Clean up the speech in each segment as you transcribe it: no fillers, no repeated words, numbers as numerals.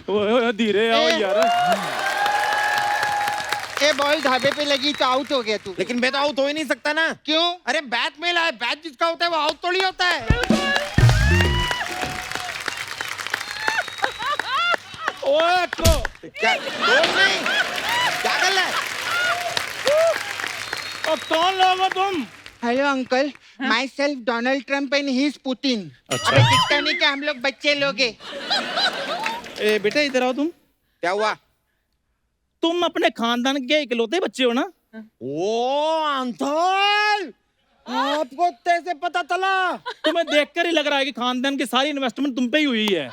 धीरे आओ यार। ये बॉल ढाबे पे लगी तो आउट हो गया तू। लेकिन मैं तो आउट हो ही नहीं सकता ना। क्यों? अरे बैट में लाए, बैट जिसका होता है वो आउट थोड़ी होता है। ओए को क्या दोस्त नहीं, क्या कर रहा है? कौन लोग हो तुम? Hello uncle, my self Donald Trump and he is Putin. अच्छा। अबे दिखता नहीं क्या हम लोग बच्चे लोग हैं। ए बेटा इधर आओ तुम। क्या हुआ? तुम अपने खानदान के इकलौते बच्चे हो ना? ओ अंकल, आपको कैसे पता चला? तुम्हें देखकर ही लग रहा है कि खानदान की सारी इन्वेस्टमेंट तुम पे ही हुई है।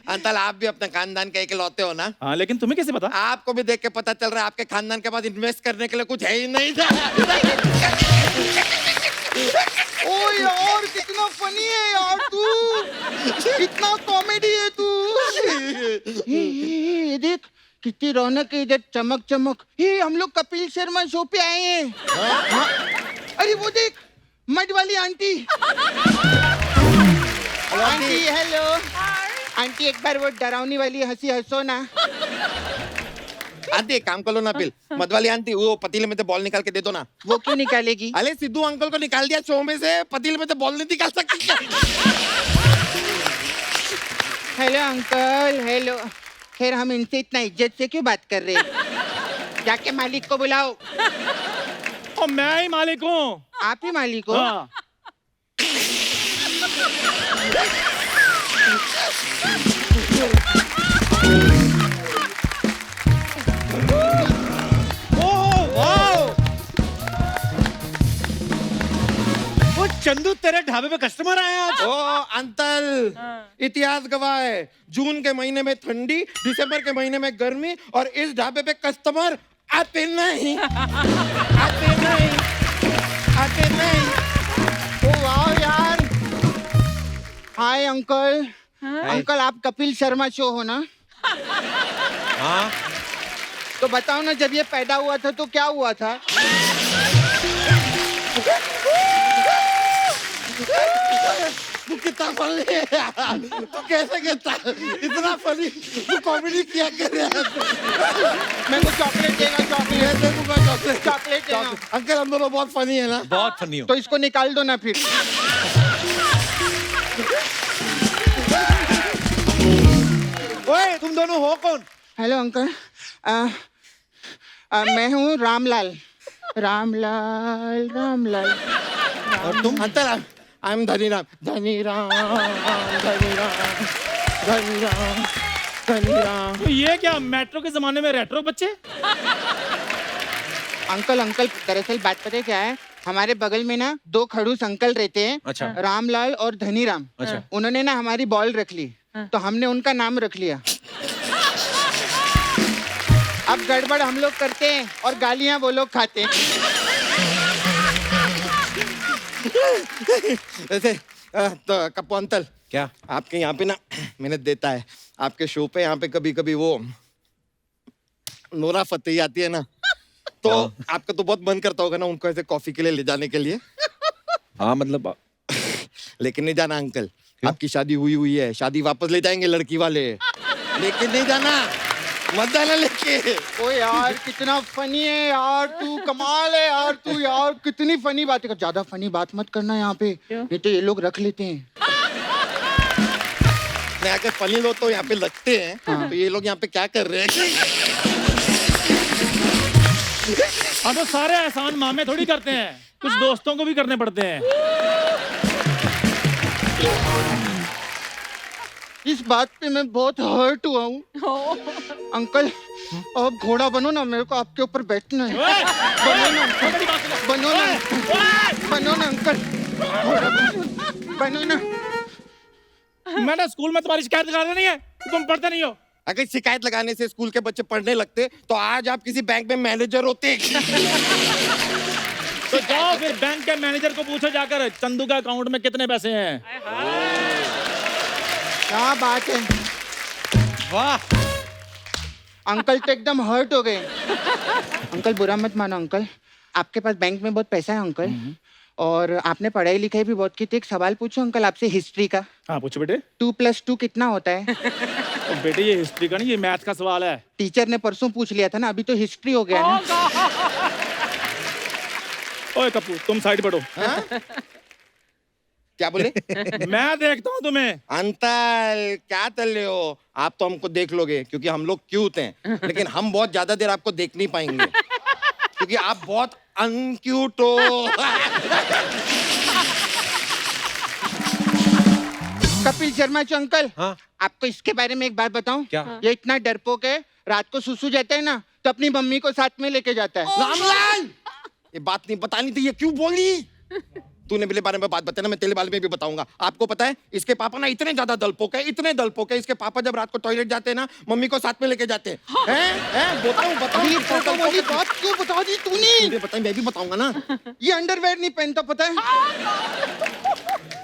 अंकल आप भी अपने खानदान के इकलौते हो ना? हाँ लेकिन तुम्हें कैसे पता? आपको भी देख के पता चल रहा है आपके खानदान के पास इन्वेस्ट करने के लिए कुछ है ही नहीं था। ओ यार कितना फनी है यार तू, कितना कॉमेडी है तू। ये देख कितनी रौनक है इधर, चमक चमक। ये हम लोग कपिल शर्मा शो पे आए हैं। हाँ। अरे वो देख मड वाली आंटी। Aunty hello. आंटी एक बार वो डरावनी वाली हंसी हंसो ना। आंटी एक काम कर लो ना, बिल मधवाली आंटी वो पतीले में से बॉल निकाल के दे दो ना। वो क्यों निकालेगी? अरे सिद्धू अंकल को निकाल दिया शो में से, पतीले में से बॉल नहीं निकाल सकती क्या? Hello uncle hello. खैर हम इनसे इतना इज्जत से क्यों बात कर रहे हैं? जाके मालिक को बुलाओ। और मैं ही मालिक हूँ। आप ही मालिक हो? हाँ। वो चंदू तेरे ढाबे पे कस्टमर आए आज। ओ अंकल, इतिहास गवाह है, जून के महीने में ठंडी, दिसंबर के महीने में गर्मी, और इस ढाबे पे कस्टमर आते नहीं, आते नहीं, आते नहीं। ओ वाह यार। Hi uncle. अंकल आप कपिल शर्मा शो हो ना? हाँ तो बताओ ना, जब ये पैदा हुआ था तो क्या हुआ था? तू कितना फनी है यार, तू कैसे कहता इतना फनी, तू कॉमेडी किया कर रहा है। मेरे को चॉकलेट देगा, चॉकलेट दूंगा चॉकलेट। चॉकलेट देना। अंकल हम दोनों बहुत फनी है ना? बहुत फनी हो। तो इसको निकाल दो ना फिर। ओए तुम दोनों हो कौन? हेलो अंकल, मैं हूँ रामलाल। रामलाल रामलाल। और तुम? Uncle I am Dhaniram, Dhaniram, Dhaniram, Dhaniram, Dhaniram. तो ये क्या मेट्रो के जमाने में रेट्रो बच्चे? अंकल अंकल दरअसल बात पता है क्या है, हमारे बगल में ना दो खड़ूस अंकल रहते हैं। अच्छा। रामलाल और धनीराम। अच्छा। उन्होंने ना हमारी बॉल रख ली, तो हमने उनका नाम रख लिया। अब गड़बड़ हम लोग करते हैं और गालियां वो लोग खाते हैं। वैसे तो कप्पू अंकल, क्या? आपके यहाँ पे ना मैंने देता है आपके शो पे, यहाँ पे कभी कभी वो नोरा फतेही आती है ना, तो आपका तो बहुत मन करता होगा ना उनको ऐसे कॉफी के लिए ले जाने के लिए। हाँ मतलब लेकिन नहीं जाना अंकल, आपकी शादी हुई है, शादी वापस ले जाएंगे लड़की वाले, लेकिन नहीं जाना, मत जाना लेके। ओ यार कितना फनी है यार तू, कमाल है यार तू यार, कितनी फनी बातें कर। ज्यादा फनी बात मत करना यहाँ पे, नहीं तो ये लोग रख लेते हैं। मैं अगर फनी लोग तो यहाँ पे लगते हैं, तो ये लोग यहाँ पे क्या कर रहे हैं? अब तो सारे एहसान मामे थोड़ी करते हैं, कुछ दोस्तों को भी करने पड़ते हैं। इस बात पे मैं बहुत हर्ट हुआ हूँ। अंकल अब घोड़ा बनो ना, मेरे को आपके ऊपर बैठना है। बनो ना अंकल, बनो ना, बनो ना अंकल, घोड़ा बनो ना। मैंने स्कूल में तुम्हारी शिकायत लगा नहीं है, तुम पढ़ते नहीं हो। अगर शिकायत लगाने से स्कूल के बच्चे पढ़ने लगते तो आज आप किसी बैंक में मैनेजर होते। तो जाओ फिर बैंक के मैनेजर को पूछो जाकर, चंदू के अकाउंट में कितने पैसे हैं। क्या बात है, वाह। अंकल तो एकदम हर्ट हो गए। अंकल बुरा मत मानो अंकल, आपके पास बैंक में बहुत पैसा है अंकल, और आपने पढ़ाई लिखाई भी बहुत की थी। एक सवाल पूछो अंकल आपसे हिस्ट्री का। हाँ पूछो बेटे। 2+2 कितना होता है? तो बेटे ये हिस्ट्री का नहीं, ये मैथ का सवाल है। टीचर ने परसों पूछ लिया था ना, अभी तो हिस्ट्री हो गया ना। ओए कपूर तुम साइड बैठो। क्या बोले? मैं देखता हूँ तुम्हें। अंतल क्या चल रहे हो? आप तो हमको देख लोगे क्योंकि हम लोग क्यूट हैं, लेकिन हम बहुत ज्यादा देर आपको देख नहीं पाएंगे क्योंकि आप बहुत अनक्यूट हो। कपिल शर्मा जो अंकल, हाँ? आपको इसके बारे में एक बात बताऊं? क्या? ये इतना डरपोक है, रात को सुसु जाता है ना तो अपनी मम्मी को साथ में लेके जाता है। रामलाल, ये बात नहीं बतानी थी, ये क्यों बोली? तूने मेरे बारे में बात बताया ना, मैं तेरे बारे में भी बताऊंगा। आपको पता है इसके पापा ना इतने ज्यादा दलपोक है, इतने दलपोक है, इसके पापा जब रात को टॉयलेट जाते हैं ना मम्मी को साथ में लेके जाते हैं। बताऊं ये फोटो वाली बात क्यों बता दी तूने? मुझे पता है, मैं भी बताऊंगा ना। ये अंडरवेयर नहीं पहनता, पता है?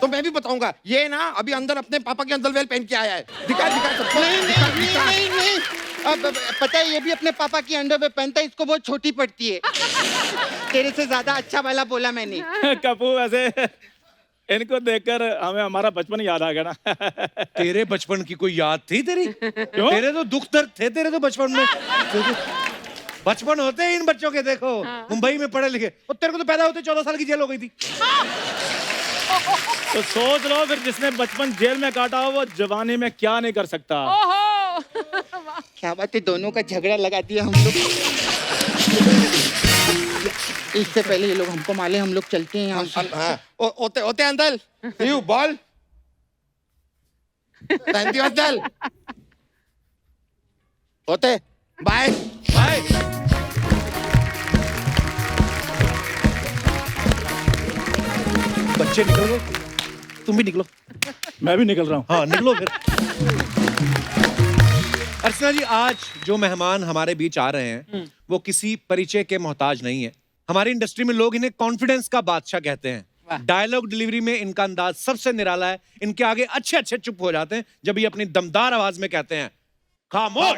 तो मैं भी बताऊंगा। ये ना अभी अंदर अपने पापा के अंडरवेयर पहन के आया है। दिखा सबको। नहीं। अब पता है ये भी अपने पापा की अंडरवेयर पहनता है, इसको बहुत छोटी पड़ती है। तेरे से ज्यादा अच्छा वाला बोला मैंने। कपूर वैसे इनको देखकर हमें हमारा बचपन याद आ गया ना। तेरे बचपन की कोई याद थी तेरी? क्यों? तेरे तो दुख दर्द थे तेरे तो बचपन में। बचपन होते हैं इन बच्चों के, देखो मुंबई में पढ़े लिखे, और तेरे को तो पैदा होते 14 साल की जेल हो गई थी। तो सोच लो फिर जिसने बचपन जेल में काटा हो वो जवानी में क्या नहीं कर सकता। क्या बात है, दोनों का झगड़ा लगा दिया हम लोग। इससे पहले ये लोग हमको माले, हम लोग चलते हैं यहाँ से। हाँ, होते अंदर। You ball. Thank you uncle. होते बाय बाय। बच्चे निकल गए, तुम भी निकलो। मैं भी निकल रहा हूँ। हाँ निकलो फिर। अर्चना जी, आज जो मेहमान हमारे बीच आ रहे हैं वो किसी परिचय के मोहताज नहीं है। हमारी इंडस्ट्री में लोग इन्हें कॉन्फिडेंस का बादशाह कहते हैं। डायलॉग डिलीवरी में इनका अंदाज सबसे निराला है। इनके आगे अच्छे चुप हो जाते हैं जब ये अपनी दमदार आवाज में कहते हैं खामोश।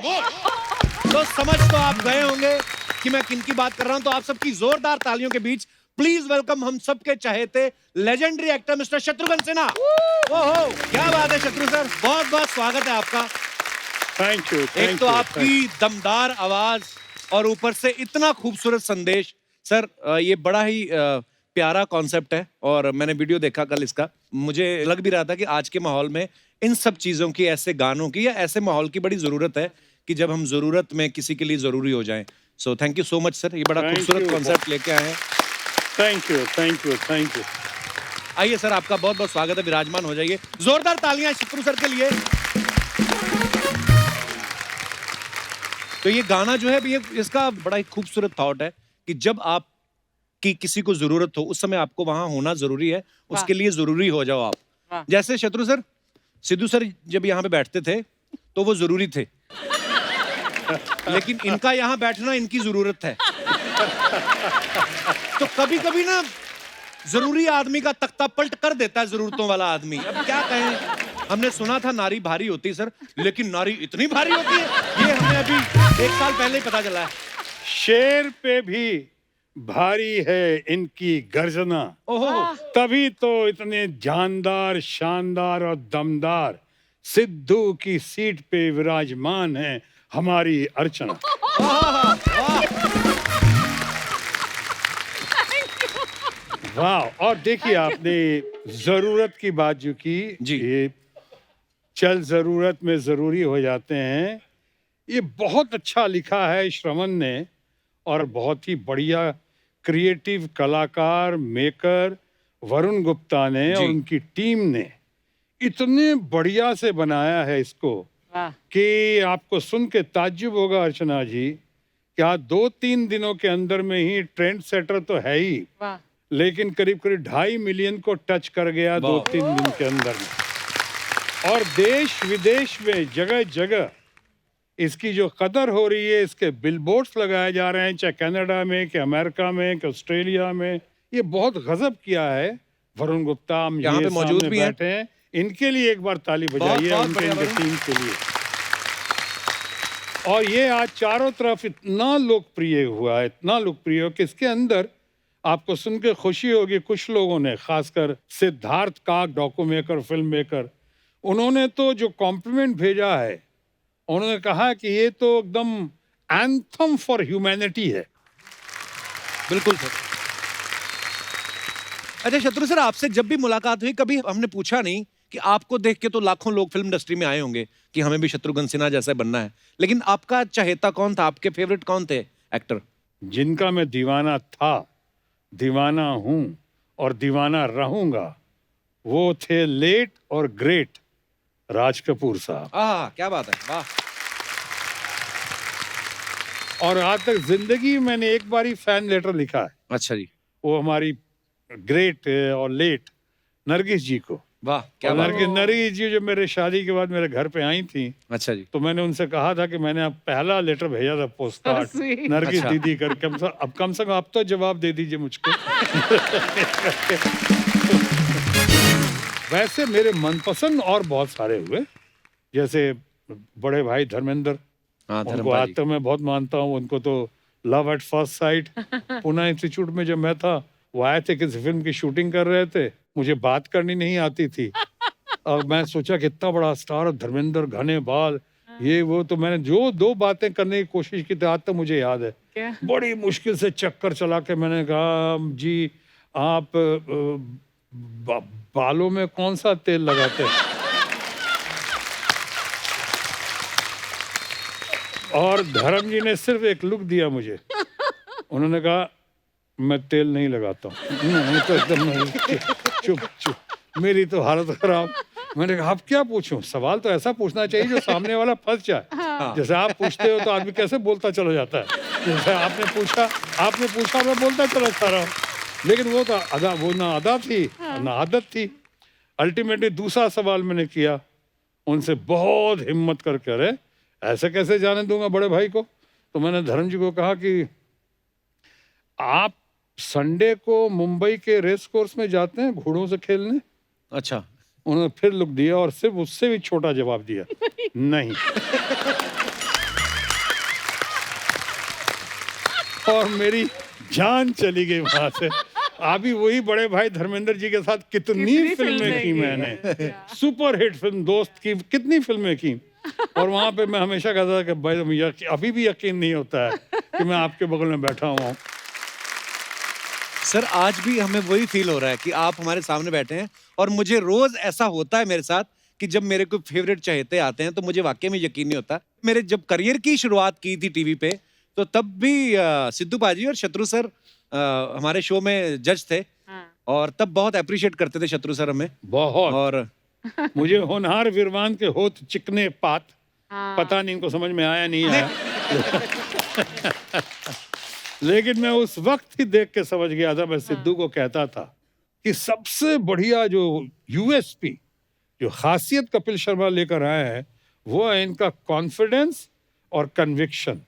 तो समझ तो आप गए होंगे कि मैं किनकी बात कर रहा हूं। तो आप सबकी जोरदार तालियों के बीच प्लीज वेलकम हम सबके चहेते legendary actor mister Shatrughan Sinha. ओहो क्या बात है शत्रु सर, बहुत बहुत स्वागत है आपका। Thank you. एक तो आपकी दमदार आवाज और ऊपर से इतना खूबसूरत संदेश। सर ये बड़ा ही प्यारा कॉन्सेप्ट है और मैंने वीडियो देखा कल इसका। मुझे लग भी रहा था कि आज के माहौल में इन सब चीजों की, ऐसे गानों की या ऐसे माहौल की बड़ी जरूरत है कि जब हम जरूरत में किसी के लिए जरूरी हो जाएं। So thank you so much sir, ये बड़ा खूबसूरत कॉन्सेप्ट लेके आए हैं। Thank you. आइए सर, आपका बहुत बहुत स्वागत है, विराजमान हो जाइए। जोरदार तालियां शत्रु सर के लिए। तो ये गाना जो है ये इसका बड़ा ही खूबसूरत थॉट है कि जब आप की किसी को जरूरत हो उस समय आपको वहां होना जरूरी है, उसके लिए जरूरी हो जाओ आप। जैसे शत्रु सर, सिद्धू सर जब यहाँ पे बैठते थे तो वो जरूरी थे, लेकिन इनका यहाँ बैठना इनकी जरूरत है। तो कभी कभी ना जरूरी आदमी का तख्ता पलट कर देता है जरूरतों वाला आदमी। अब क्या कहें, हमने सुना था नारी भारी होती है सर, लेकिन नारी इतनी भारी होती है ये हमें अभी 1 साल पहले ही पता चला है। शेर पे भी भारी है इनकी गर्जना, ओहो, तभी तो इतने जानदार, शानदार और दमदार सिद्धू की सीट पे विराजमान है हमारी अर्चना। वाह। और देखिए आपने जरूरत की बात जो की जी। ये चल जरूरत में जरूरी हो जाते हैं, ये बहुत अच्छा लिखा है श्रवण ने और बहुत ही बढ़िया क्रिएटिव कलाकार मेकर वरुण गुप्ता ने और उनकी टीम ने इतने बढ़िया से बनाया है इसको कि आपको सुन के ताज्जुब होगा अर्चना जी, क्या 2-3 दिनों के अंदर में ही ट्रेंड सेटर तो है ही, लेकिन करीब 2.5 मिलियन को टच कर गया 2-3 दिन के अंदर में। और देश विदेश में जगह जगह इसकी जो कदर हो रही है, इसके बिलबोर्ड्स लगाए जा रहे हैं, चाहे कनाडा में, कि अमेरिका में, कि ऑस्ट्रेलिया में। ये बहुत गजब किया है वरुण गुप्ता, हम यहाँ पे मौजूद भी बैठे हैं, इनके लिए एक बार ताली बजाइए, उनके टीम के लिए। और ये आज चारों तरफ इतना लोकप्रिय हुआ है, इतना लोकप्रिय हो कि इसके अंदर आपको सुन के खुशी होगी, कुछ लोगों ने, खासकर सिद्धार्थ काक, डॉक्यूमेकर, फिल्म मेकर, उन्होंने तो जो कॉम्प्लीमेंट भेजा है, उन्होंने कहा कि ये तो एकदम एंथम फॉर ह्यूमैनिटी है। बिल्कुल सर। अच्छा शत्रु सर, आपसे जब भी मुलाकात हुई कभी हमने पूछा नहीं कि आपको देख के तो लाखों लोग फिल्म इंडस्ट्री में आए होंगे कि हमें भी शत्रुघ्न सिन्हा जैसा बनना है, लेकिन आपका चहेता कौन था, आपके फेवरेट कौन थे एक्टर? जिनका मैं दीवाना था, दीवाना हूं और दीवाना रहूंगा, वो थे लेट और ग्रेट राज कपूर साहब। क्या बात है, वाह। और आज तक जिंदगी में मैंने एक बार ही फैन लेटर लिखा है, अच्छा जी, वो हमारी ग्रेट और लेट नरगिस जी को। वाह क्या और बात है। नरगिस जी जब मेरे शादी के बाद मेरे घर पे आई थी, अच्छा जी, तो मैंने उनसे कहा था कि मैंने अब पहला लेटर भेजा था पोस्ट कार्ड नरगिस अच्छा। दीदी करके, अब कम से कम आप तो जवाब दे दीजिए मुझको। वैसे मेरे मनपसंद और बहुत सारे हुए, जैसे बड़े भाई धर्मेंद्र, हाँ उनको धर्मपाल आज जी। तक मैं बहुत मानता हूँ। उनको तो love at first sight, Pune institute में जब मैं था, वो आए थे, किसी फिल्म की शूटिंग कर रहे थे, मुझे बात करनी नहीं आती थी, और मैं सोचा कि इतना बड़ा स्टार धर्मेंद्र, घने बाल, ये वो, तो मैंने जो 2 बातें करने की कोशिश की थी, आज तक मुझे याद है। क्या? बड़ी मुश्किल से चक्कर चला के मैंने कहा, जी आप बालों में कौन सा तेल लगाते हैं? और धर्म जी ने सिर्फ एक लुक दिया मुझे, उन्होंने कहा मैं तेल नहीं लगाता हूँ। नहीं तो एकदम नहीं, चुप चुप, मेरी तो हालत खराब। मैंने कहा अब क्या पूछूं, सवाल तो ऐसा पूछना चाहिए जो सामने वाला फंस जाए। जैसे आप पूछते हो तो आदमी कैसे बोलता चला जाता है, जैसे आपने पूछा मैं बोलता चला जा रहा हूँ, लेकिन वो तो अदा, वो ना अदा थी ना आदत थी। अल्टीमेटली दूसरा सवाल मैंने किया उनसे, बहुत हिम्मत करके, अरे ऐसे कैसे जाने दूंगा बड़े भाई को। तो मैंने धर्म जी को कहा कि आप संडे को मुंबई के रेस कोर्स में जाते हैं घोड़ों से खेलने? अच्छा, उन्होंने फिर लुक दिया और सिर्फ उससे भी छोटा जवाब दिया, नहीं। और मेरी जान चली गई वहां से। अभी वही बड़े भाई धर्मेंद्र जी के साथ कितनी फिल्में की मैंने, सुपर हिट फिल्म दोस्त की कितनी फिल्में की। और वहां पे मैं हमेशा कहता था कि भाई मुझे अभी भी यकीन नहीं होता है कि मैं आपके बगल में बैठा हुआ हूँ। सर आज भी हमें वही फील हो रहा है कि आप हमारे सामने बैठे हैं, और मुझे रोज ऐसा होता है मेरे साथ कि जब मेरे कोई फेवरेट चहेते आते हैं तो मुझे वाकई में यकीन नहीं होता। मेरे जब करियर की शुरुआत की थी टीवी पे, तो तब भी सिद्धू पाजी और शत्रु सर हमारे शो में जज थे, और तब बहुत अप्रिशिएट करते थे शत्रु सर हमें बहुत। और मुझे होनहार विरवान के होत चिकने पात, पता नहीं इनको समझ में आया नहीं आया। लेकिन मैं उस वक्त ही देख के समझ गया था। मैं सिद्धू को कहता था कि सबसे बढ़िया जो यूएसपी, जो खासियत कपिल शर्मा लेकर आए हैं, वो है इनका कॉन्फिडेंस और कन्विक्शन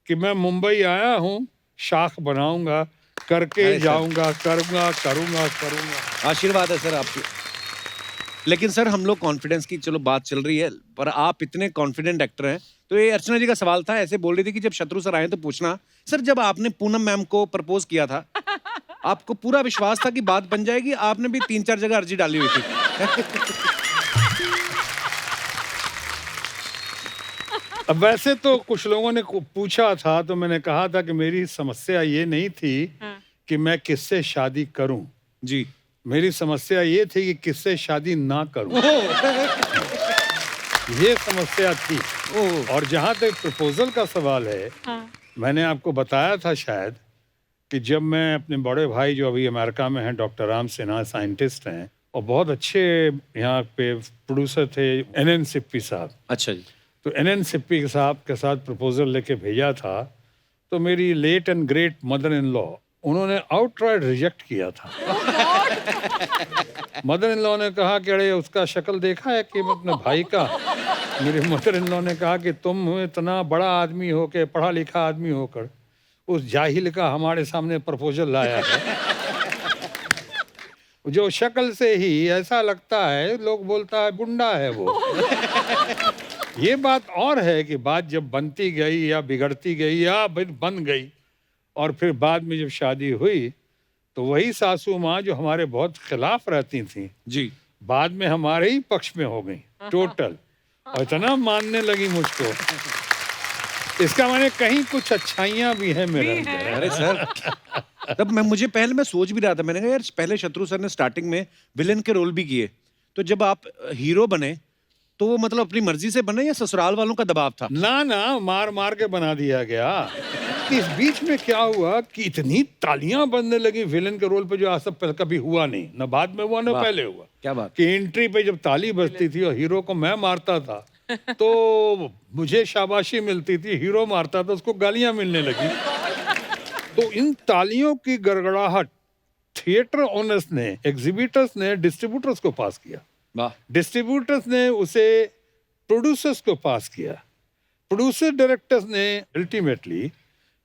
कि मैं मुंबई आया हूं, शाख बनाऊंगा, करके अरे सर। जाऊंगा, करूंगा। आशीर्वाद है सर आपकी। लेकिन सर हम लोग कॉन्फिडेंस की चलो बात चल रही है, पर आप इतने कॉन्फिडेंट एक्टर हैं, तो ये अर्चना जी का सवाल था, ऐसे बोल रही थी कि जब शत्रु सर आए तो पूछना, सर जब आपने पूनम मैम को प्रपोज किया था, आपको पूरा विश्वास था कि बात बन जाएगी? आपने भी 3-4 जगह अर्जी डाली हुई थी। अब वैसे तो कुछ लोगों ने पूछा था, तो मैंने कहा था कि मेरी समस्या ये नहीं थी कि मैं किससे शादी करूं, जी, मेरी समस्या ये थी कि किससे शादी ना करूं। ये समस्या थी। और जहां तक प्रपोजल का सवाल है, मैंने आपको बताया था शायद कि जब मैं अपने बड़े भाई जो अभी अमेरिका में हैं, डॉक्टर राम सिन्हा, साइंटिस्ट हैं और बहुत अच्छे यहाँ पे प्रोड्यूसर थे, एन सिप्पी साहब। अच्छा जी, तो एन सिप्पी साहब के साथ प्रपोजल लेके भेजा था, तो मेरी late and great mother in law, उन्होंने आउटराइट रिजेक्ट किया था। मदर इन लॉ ने कहा कि अरे उसका शक्ल देखा है कि अपने भाई का। मेरी मदर इन लॉ ने कहा कि तुम इतना बड़ा आदमी हो के, पढ़ा लिखा आदमी होकर, उस जाहिल का हमारे सामने प्रपोजल लाया है, जो शक्ल से ही ऐसा लगता है, लोग बोलता है गुंडा है वो। ये बात और है कि बात जब बनती गई या बिगड़ती गई या बन गई, और फिर बाद में जब शादी हुई, तो वही सासू माँ जो हमारे बहुत खिलाफ रहती थी, जी, बाद में हमारे ही पक्ष में हो गई टोटल, और इतना मानने लगी मुझको। इसका माने कहीं कुछ अच्छाइयाँ भी हैं मेरे अंदर। अरे सर तब मुझे पहले मैं सोच भी रहा था, मैंने कहा यार पहले शत्रु सर ने स्टार्टिंग में विलेन के रोल भी किए, तो जब आप हीरो बने तो वो मतलब अपनी मर्जी से बने या ससुराल वालों का दबाव था? ना मार मार के बना दिया गया। इस बीच में क्या हुआ कि इतनी तालियां बजने लगी विलेन के रोल पे, जो आज तक कभी हुआ नहीं, न बाद में हुआ न पहले हुआ। क्या बात। कि एंट्री पे जब ताली बजती थी और हीरो को मैं मारता था तो मुझे शाबाशी मिलती थी, हीरो मारता था उसको गालियां मिलने लगी। तो इन तालियों की गड़गड़ाहट थिएटर ओनर्स ने, एग्जीबिटर्स ने डिस्ट्रीब्यूटर्स को पास किया, डिस्ट्रीब्यूटर्स ने उसे प्रोड्यूसर्स को पास किया, प्रोड्यूसर डायरेक्टर्स ने अल्टीमेटली,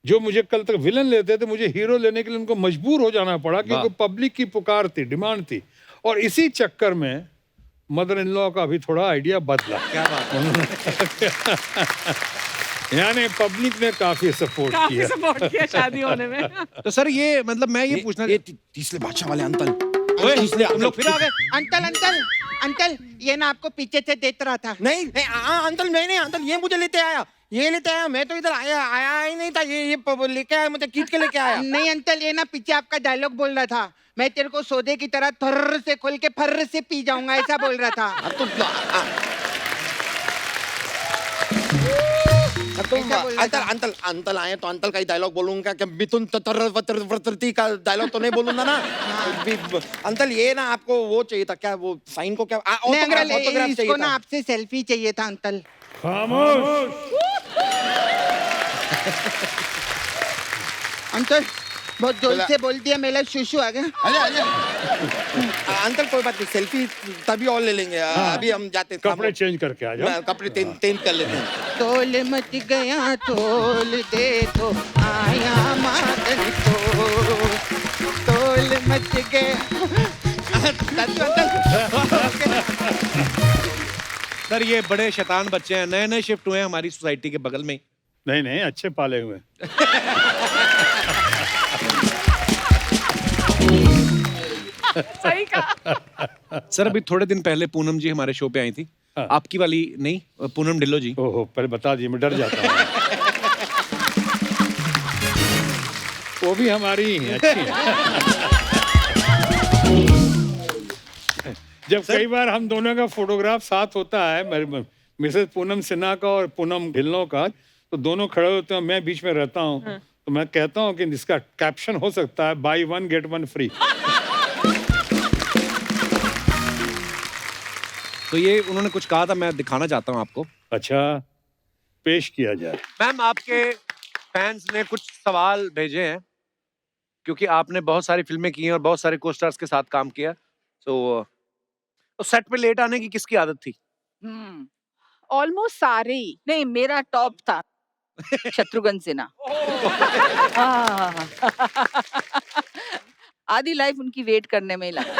जो मुझे कल तक विलन लेते थे, मुझे हीरो लेने के लिए उनको मजबूर हो जाना पड़ा क्योंकि पब्लिक की पुकार थी, डिमांड थी। और इसी चक्कर में मदर इन लॉ का भी थोड़ा आइडिया बदला। क्या बात यानी पब्लिक ने काफी सपोर्ट किया शादी होने में। तो सर ये मतलब मैं ये पूछना, तीसरे बादशाह वाले अंकल, तुम लोग फिर आ गए? अंकल ये ना आपको पीछे से देख रहा था। नहीं अंकल, नहीं अंकल, ये मुझे लेते आया, ये लेते आया, मैं तो इधर आया ही नहीं था, ये लेके आया, मुझे खींच के लेके आया। नहीं अंकल, ये ना पीछे आपका डायलॉग बोल रहा था, मैं तेरे को सौदे की तरह थर्र से खोल के फर्र से पी जाऊंगा, ऐसा बोल रहा था। अंकल आए तो अंकल का ही डायलॉग बोलूंगा कि मिथुन तत्रती का डायलॉग तो नहीं बोलूंगा ना। अंकल ये ना आपको वो चाहिए था क्या, वो साइन को क्या ऑटोग्राफ इसको ना आपसे सेल्फी चाहिए था अंकल। खामोश। अंकल बहुत जोर से बोल दिया, मेरा शुशु आ गया। अंकल कोई बात नहीं, सेल्फी तभी और ले लेंगे। अभी हम जाते हैं, कपड़े चेंज करके आ जाओ। कपड़े चेंज कर लेते हैं। तोल मच गया तोल दे तो आया मादन को, तोल मच गया। सर ये बड़े शैतान बच्चे हैं, नए शिफ्ट हुए हैं हमारी सोसाइटी के बगल में। नहीं अच्छे पाले हुए। सही कहा। सर अभी थोड़े दिन पहले पूनम जी हमारे शो पे आई थी। हाँ। आपकी वाली नहीं, पूनम ढिल्लो जी। ओहो, पहले बता दिए, मैं डर जाता हूँ। वो भी हमारी ही है, अच्छी है। जब कई बार हम दोनों का फोटोग्राफ साथ होता है, मिसेस पूनम सिन्हा का और पूनम ढिल्लो का, तो दोनों खड़े होते हैं, मैं बीच में रहता हूँ। तो मैं कहता हूँ कि इसका कैप्शन हो सकता है बाय 1 गेट 1 फ्री। तो ये उन्होंने कुछ कहा था, मैं दिखाना चाहता हूँ आपको। अच्छा, पेश किया जाए। मैम आपके फैंस ने कुछ सवाल भेजे हैं, क्योंकि आपने बहुत सारी फिल्में की हैं और बहुत सारे को-स्टार्स के साथ काम किया। तो सेट पे लेट आने की किसकी आदत थी? ऑलमोस्ट सारे ही नहीं, मेरा टॉप था शत्रुघ्न सिन्हा। आधी लाइफ उनकी वेट करने में ही लगा।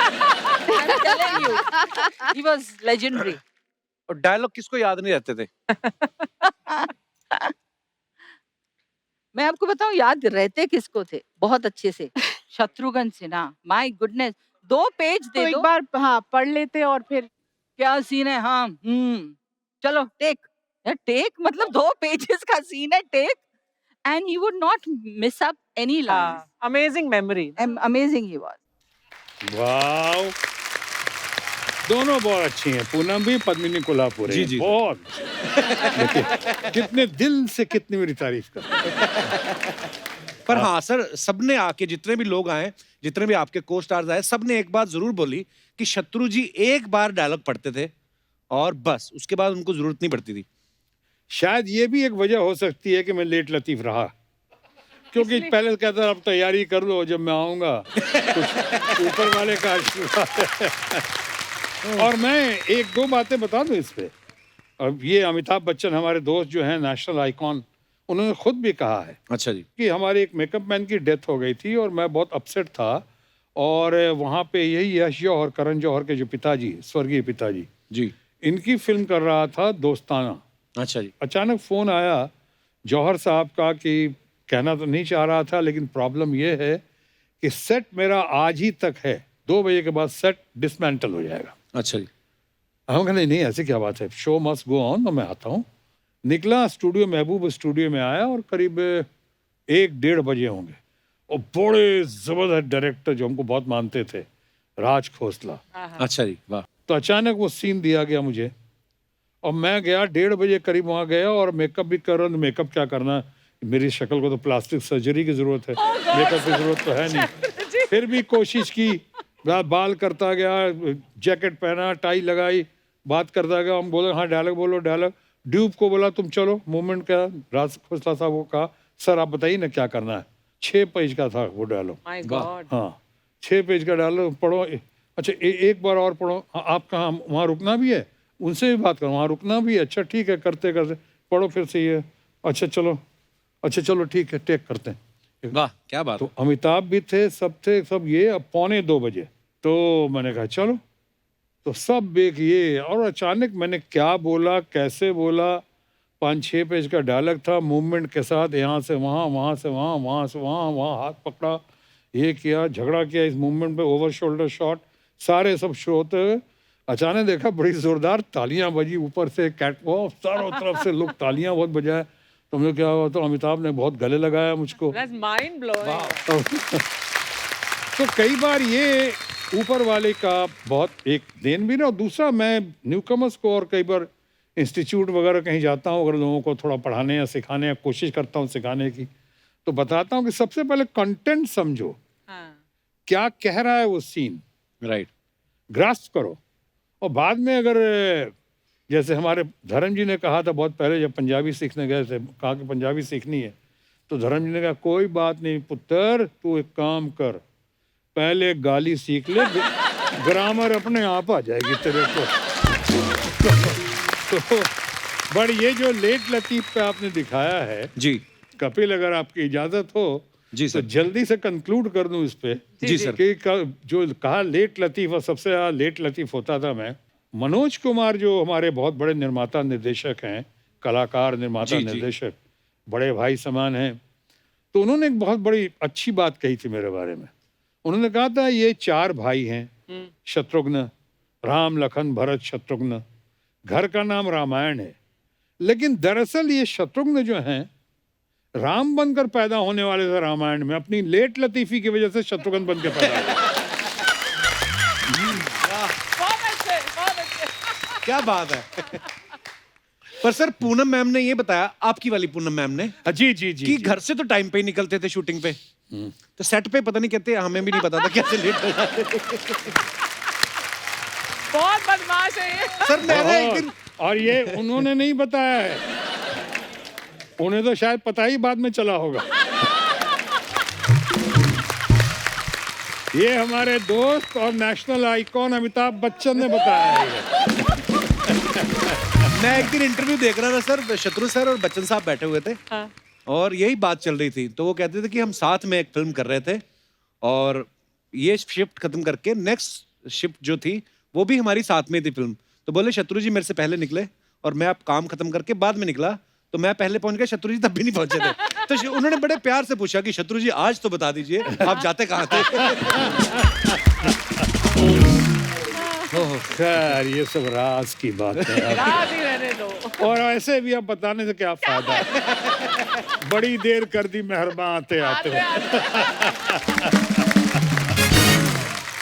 He was legendary. और डायलॉग किसको याद नहीं रहते थे? मैं आपको बताऊं याद रहते किसको थे बहुत अच्छे से, Shatrughan Sinha. My goodness, 2 page दे दो, एक बार हाँ पढ़ लेते और फिर क्या सीन है। हाँ चलो टेक मतलब 2 पेजेस का सीन है, take, and he would not miss up any lines. Amazing memory. Amazing he was. Wow, दोनों बहुत अच्छी हैं, पूनम भी, पद्मिनी कोल्हापुरी। जी, जी। बहुत। देखिए, कितने दिल से कितनी मेरी तारीफ कर। पर हाँ सर, सबने आके, जितने भी लोग आए, जितने भी आपके को स्टार्स आए, सबने एक बात जरूर बोली कि शत्रु जी एक बार डायलॉग पढ़ते थे और बस उसके बाद उनको जरूरत नहीं पड़ती थी। शायद ये भी एक वजह हो सकती है कि मैं लेट लतीफ रहा, क्योंकि पहले कहता अब तैयारी कर लो, जब मैं आऊंगा कुछ ऊपर वाले का आशीर्वाद। और मैं 1-2 बातें बता दूं इस पे। अब ये अमिताभ बच्चन हमारे दोस्त जो हैं, नेशनल आइकॉन, उन्होंने खुद भी कहा है अच्छा जी कि हमारे एक मेकअप मैन की डेथ हो गई थी और मैं बहुत अपसेट था। और वहाँ पे यही यश जौहर, करण जौहर के जो पिताजी, स्वर्गीय पिताजी जी, इनकी फिल्म कर रहा था दोस्ताना। अच्छा जी। अचानक फ़ोन आया जौहर साहब का कि कहना तो नहीं चाह रहा था, लेकिन प्रॉब्लम ये है कि सेट मेरा आज ही तक है, 2 बजे के बाद सेट डिसमेंटल हो जाएगा। अच्छा जी। हम कहते नहीं ऐसी क्या बात है, शो मस्ट गो ऑन, तो मैं आता हूँ। निकला स्टूडियो, महबूब स्टूडियो में आया और करीब 1-1:30 बजे होंगे, और बड़े जबरदस्त डायरेक्टर जो हमको बहुत मानते थे, राज खोसला। अच्छा जी, वाह। तो अचानक वो सीन दिया गया मुझे, और मैं गया 1:30 बजे करीब वहाँ गया, और मेकअप भी कर रहा हूँ। मेकअप क्या करना, मेरी शक्ल को तो प्लास्टिक सर्जरी की जरूरत है, मेकअप की जरूरत तो है नहीं। फिर भी कोशिश की, बाल करता गया, जैकेट पहना, टाई लगाई, बात करता गया। हम बोले हाँ डायलॉग बोलो, डायलॉग। ड्यूब को बोला तुम चलो, मूवमेंट क्या, राज खोसला साहब को कहा सर आप बताइए ना क्या करना है। 6 पेज का था वो डायलॉग। हाँ 6 पेज का डायलॉग पढ़ो। अच्छा एक बार और पढ़ो। हाँ, आप कहाँ, वहाँ रुकना भी है, उनसे भी बात करो, वहाँ रुकना भी है। अच्छा ठीक है, करते करते पढ़ो फिर से ये। अच्छा चलो ठीक है, टेक करते हैं। वाह क्या बात। तो अमिताभ भी थे, सब थे, सब ये। अब 1:45 बजे तो मैंने कहा चलो, तो सब एक ये, और अचानक मैंने क्या बोला, कैसे बोला, 5-6 पेज का डायलॉग था, मूवमेंट के साथ, यहाँ से वहाँ, वहाँ से वहाँ, वहाँ से वहाँ, वहाँ हाथ पकड़ा, ये किया, झगड़ा किया इस मूवमेंट पे, ओवर शोल्डर शॉट, सारे सब शो होते हुए अचानक देखा बड़ी जोरदार तालियां बजी ऊपर से, कैटवॉक चारों तरफ से लोग तालियां बहुत बजाए। तो मुझे क्या हुआ, तो अमिताभ ने बहुत गले लगाया मुझको। Mind blowing. तो कई बार ये ऊपर वाले का बहुत एक देन भी ना, और दूसरा मैं न्यूकमर्स को और कई बार इंस्टीट्यूट वगैरह कहीं जाता हूँ, अगर लोगों को थोड़ा पढ़ाने या सिखाने या कोशिश करता हूँ सिखाने की, तो बताता हूँ कि सबसे पहले कंटेंट समझो। क्या कह रहा है वो सीन, राइट, ग्रास्प करो। और बाद में अगर जैसे हमारे धर्म जी ने कहा था बहुत पहले, जब पंजाबी सीखने गए थे, कहा कि पंजाबी सीखनी है, तो धर्म जी ने कहा कोई बात नहीं पुत्र, तू एक काम कर, पहले गाली सीख ले, ग्रामर अपने आप आ जाएगी तेरे को। तो बट ये जो लेट लतीफ पे आपने दिखाया है जी कपिल, अगर आपकी इजाजत हो जी तो सर, जल्दी से कंक्लूड कर दूं इस पे। जी सर। कि जो कहा लेट लतीफ, और सबसे ज्यादा लेट लतीफ होता था मैं, मनोज कुमार जो हमारे बहुत बड़े निर्माता निर्देशक हैं, कलाकार निर्माता जी, जी। निर्देशक, बड़े भाई समान हैं, तो उन्होंने एक बहुत बड़ी अच्छी बात कही थी मेरे बारे में। उन्होंने कहा था ये 4 भाई हैं, शत्रुघ्न, राम लखन भरत शत्रुघ्न, घर का नाम रामायण है, लेकिन दरअसल ये शत्रुघ्न जो हैं राम बनकर पैदा होने वाले थे रामायण में, अपनी लेट लतीफी की वजह से शत्रुघ्न बन के पैदा हुए। क्या बात है। पर सर पूनम मैम ने ये बताया, आपकी वाली पूनम मैम ने, जी जी जी कि जी। घर से तो टाइम पे ही निकलते थे शूटिंग पे, तो सेट पे पता नहीं कहते, हमें भी नहीं पता था कैसे लेट हो जाते थे। बहुत बदमाश है ये। सर मैंने एक दिन, और ये उन्होंने नहीं बताया है, उन्हें तो शायद पता ही बाद में चला होगा। ये हमारे दोस्त और नेशनल आइकॉन अमिताभ बच्चन ने बताया है। मैं एक दिन इंटरव्यू देख रहा था सर, शत्रु सर और बच्चन साहब बैठे हुए थे, हाँ। और यही बात चल रही थी। तो वो कहते थे कि हम साथ में एक फिल्म कर रहे थे, और ये शिफ्ट खत्म करके नेक्स्ट शिफ्ट जो थी वो भी हमारी साथ में थी फिल्म। तो बोले शत्रु जी मेरे से पहले निकले, और मैं अब काम खत्म करके बाद में निकला, तो मैं पहले पहुंच गया, शत्रु जी तब भी नहीं पहुंचे थे। तो उन्होंने बड़े प्यार से पूछा कि शत्रु जी आज तो बता दीजिए आप जाते कहाँ थे। खैर ये सब राज की बात है, राज ही रहने दो। और ऐसे भी अब बताने से क्या फायदा है, बड़ी देर कर दी मेहरबान आते आते।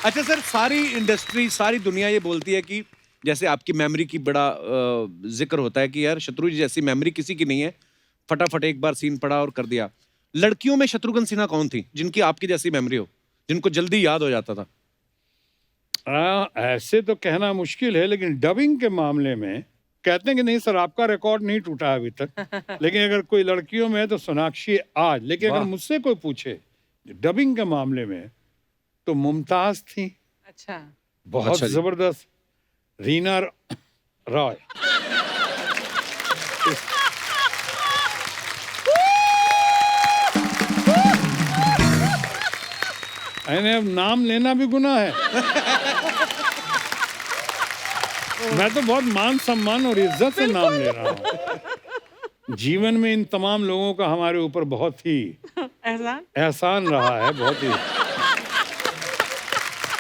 अच्छा सर, सारी इंडस्ट्री, सारी दुनिया ये बोलती है कि जैसे आपकी मेमोरी की बड़ा जिक्र होता है कि यार शत्रु जी जैसी मेमोरी किसी की नहीं है, फटाफट एक बार सीन पढ़ा और कर दिया। लड़कियों में शत्रुघ्न सिन्हा कौन थी जिनकी आपकी जैसी मेमोरी हो, जिनको जल्दी याद हो जाता था? ऐसे तो कहना मुश्किल है, लेकिन डबिंग के मामले में कहते हैं कि नहीं सर आपका रिकॉर्ड नहीं टूटा अभी तक। लेकिन अगर कोई लड़कियों में है तो सोनाक्षी आज, लेकिन अगर मुझसे कोई पूछे डबिंग के मामले में तो मुमताज थी। अच्छा, बहुत अच्छा जी। जबरदस्त। रीना रॉय, अब नाम लेना भी गुनाह है। मैं तो बहुत मान सम्मान और इज्जत से नाम ले रहा हूँ। जीवन में इन तमाम लोगों का हमारे ऊपर बहुत ही एहसान। एहसान रहा है, बहुत ही।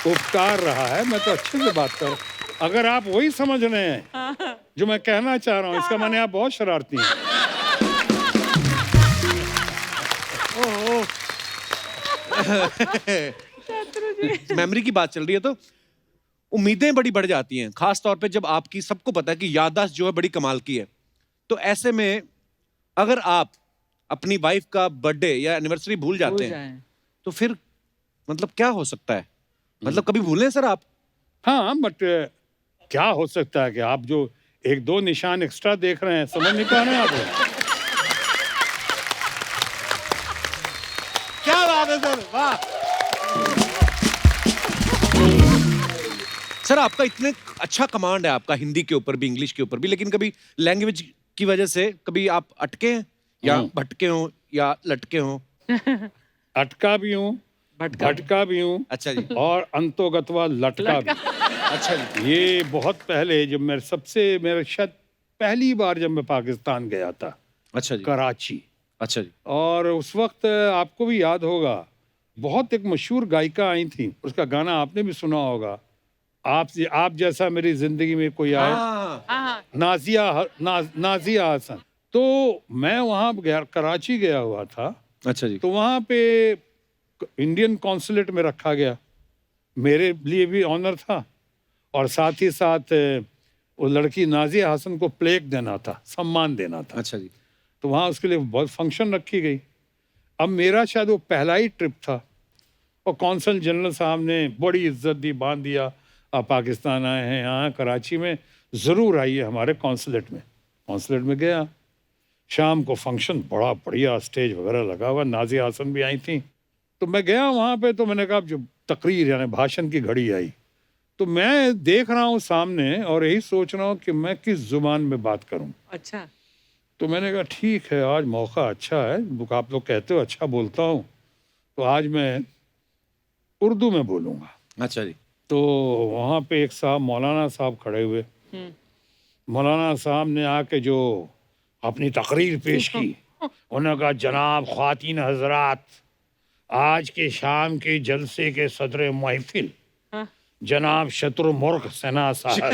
उपकार रहा है, मैं तो अच्छे से बात कर रहा हूँ। अगर आप वही समझ रहे हैं जो मैं कहना चाह रहा हूँ, इसका माने आप बहुत शरारती हैं। मेमोरी की बात चल रही है तो उम्मीदें बड़ी बढ़ जाती हैं, खास तौर पे जब आपकी, सबको पता है कि याददाश्त जो है बड़ी कमाल की है। तो ऐसे में अगर आप अपनी वाइफ का बर्थडे या एनिवर्सरी भूल जाते हैं तो फिर मतलब क्या हो सकता है? मतलब कभी भूलें सर आप? हाँ, बट क्या हो सकता है कि आप जो एक दो निशान एक्स्ट्रा देख रहे हैं, समझ नहीं पा रहे हैं आप? क्या बात है सर, वाह। सर आपका इतने अच्छा कमांड है आपका, हिंदी के ऊपर भी, इंग्लिश के ऊपर भी, लेकिन कभी लैंग्वेज की वजह से कभी आप अटके हैं या भटके हो या लटके हो? अटका भी हूँ, भटका भी हूँ, अच्छा जी, और अंतोगतवा लटका भी। अच्छा जी। ये बहुत पहले जब मेरे शायद पहली बार जब मैं पाकिस्तान गया था, अच्छा जी, कराची, अच्छा जी, और उस वक्त आपको भी याद होगा, बहुत एक मशहूर गायिका आई थी, उसका गाना आपने भी सुना होगा, आप जैसा मेरी जिंदगी में कोई आए, हाँ। नाजिया हसन। तो मैं वहाँ कराची गया हुआ था, अच्छा जी, तो वहाँ पे इंडियन कॉन्सुलेट में रखा गया, मेरे लिए भी ऑनर था, और साथ ही साथ वो लड़की नाजिया हसन को प्लेक देना था, सम्मान देना था। अच्छा जी, तो वहाँ उसके लिए बहुत फंक्शन रखी गई। अब मेरा शायद वो पहला ही ट्रिप था, और कौंसल जनरल साहब ने बड़ी इज्जत दी, बांध दिया, आप पाकिस्तान आए हैं, यहाँ कराची में ज़रूर आइए हमारे कौंसलेट में। कौंसलेट में गया, शाम को फंक्शन, बड़ा बढ़िया स्टेज वगैरह लगा हुआ, नाजिया हसन भी आई थी। तो मैं गया वहाँ पे, तो मैंने कहा जो तकरीर यानी भाषण की घड़ी आई, तो मैं देख रहा हूँ सामने और यही सोच रहा हूँ कि मैं किस जुबान में बात करूँ। अच्छा, तो मैंने कहा ठीक है, आज मौका अच्छा है, आप लोग कहते हो अच्छा बोलता हूँ, तो आज मैं उर्दू में बोलूँगा। अच्छा जी, तो वहाँ पे एक साहब, मौलाना साहब खड़े हुए, मौलाना साहब ने आके जो अपनी तकरीर पेश की, उन्होंने कहा जनाब ख्वातीन हजरात, आज के शाम के जलसे के सदर महफिल जनाब शत्रुमुर्ग सना साहब।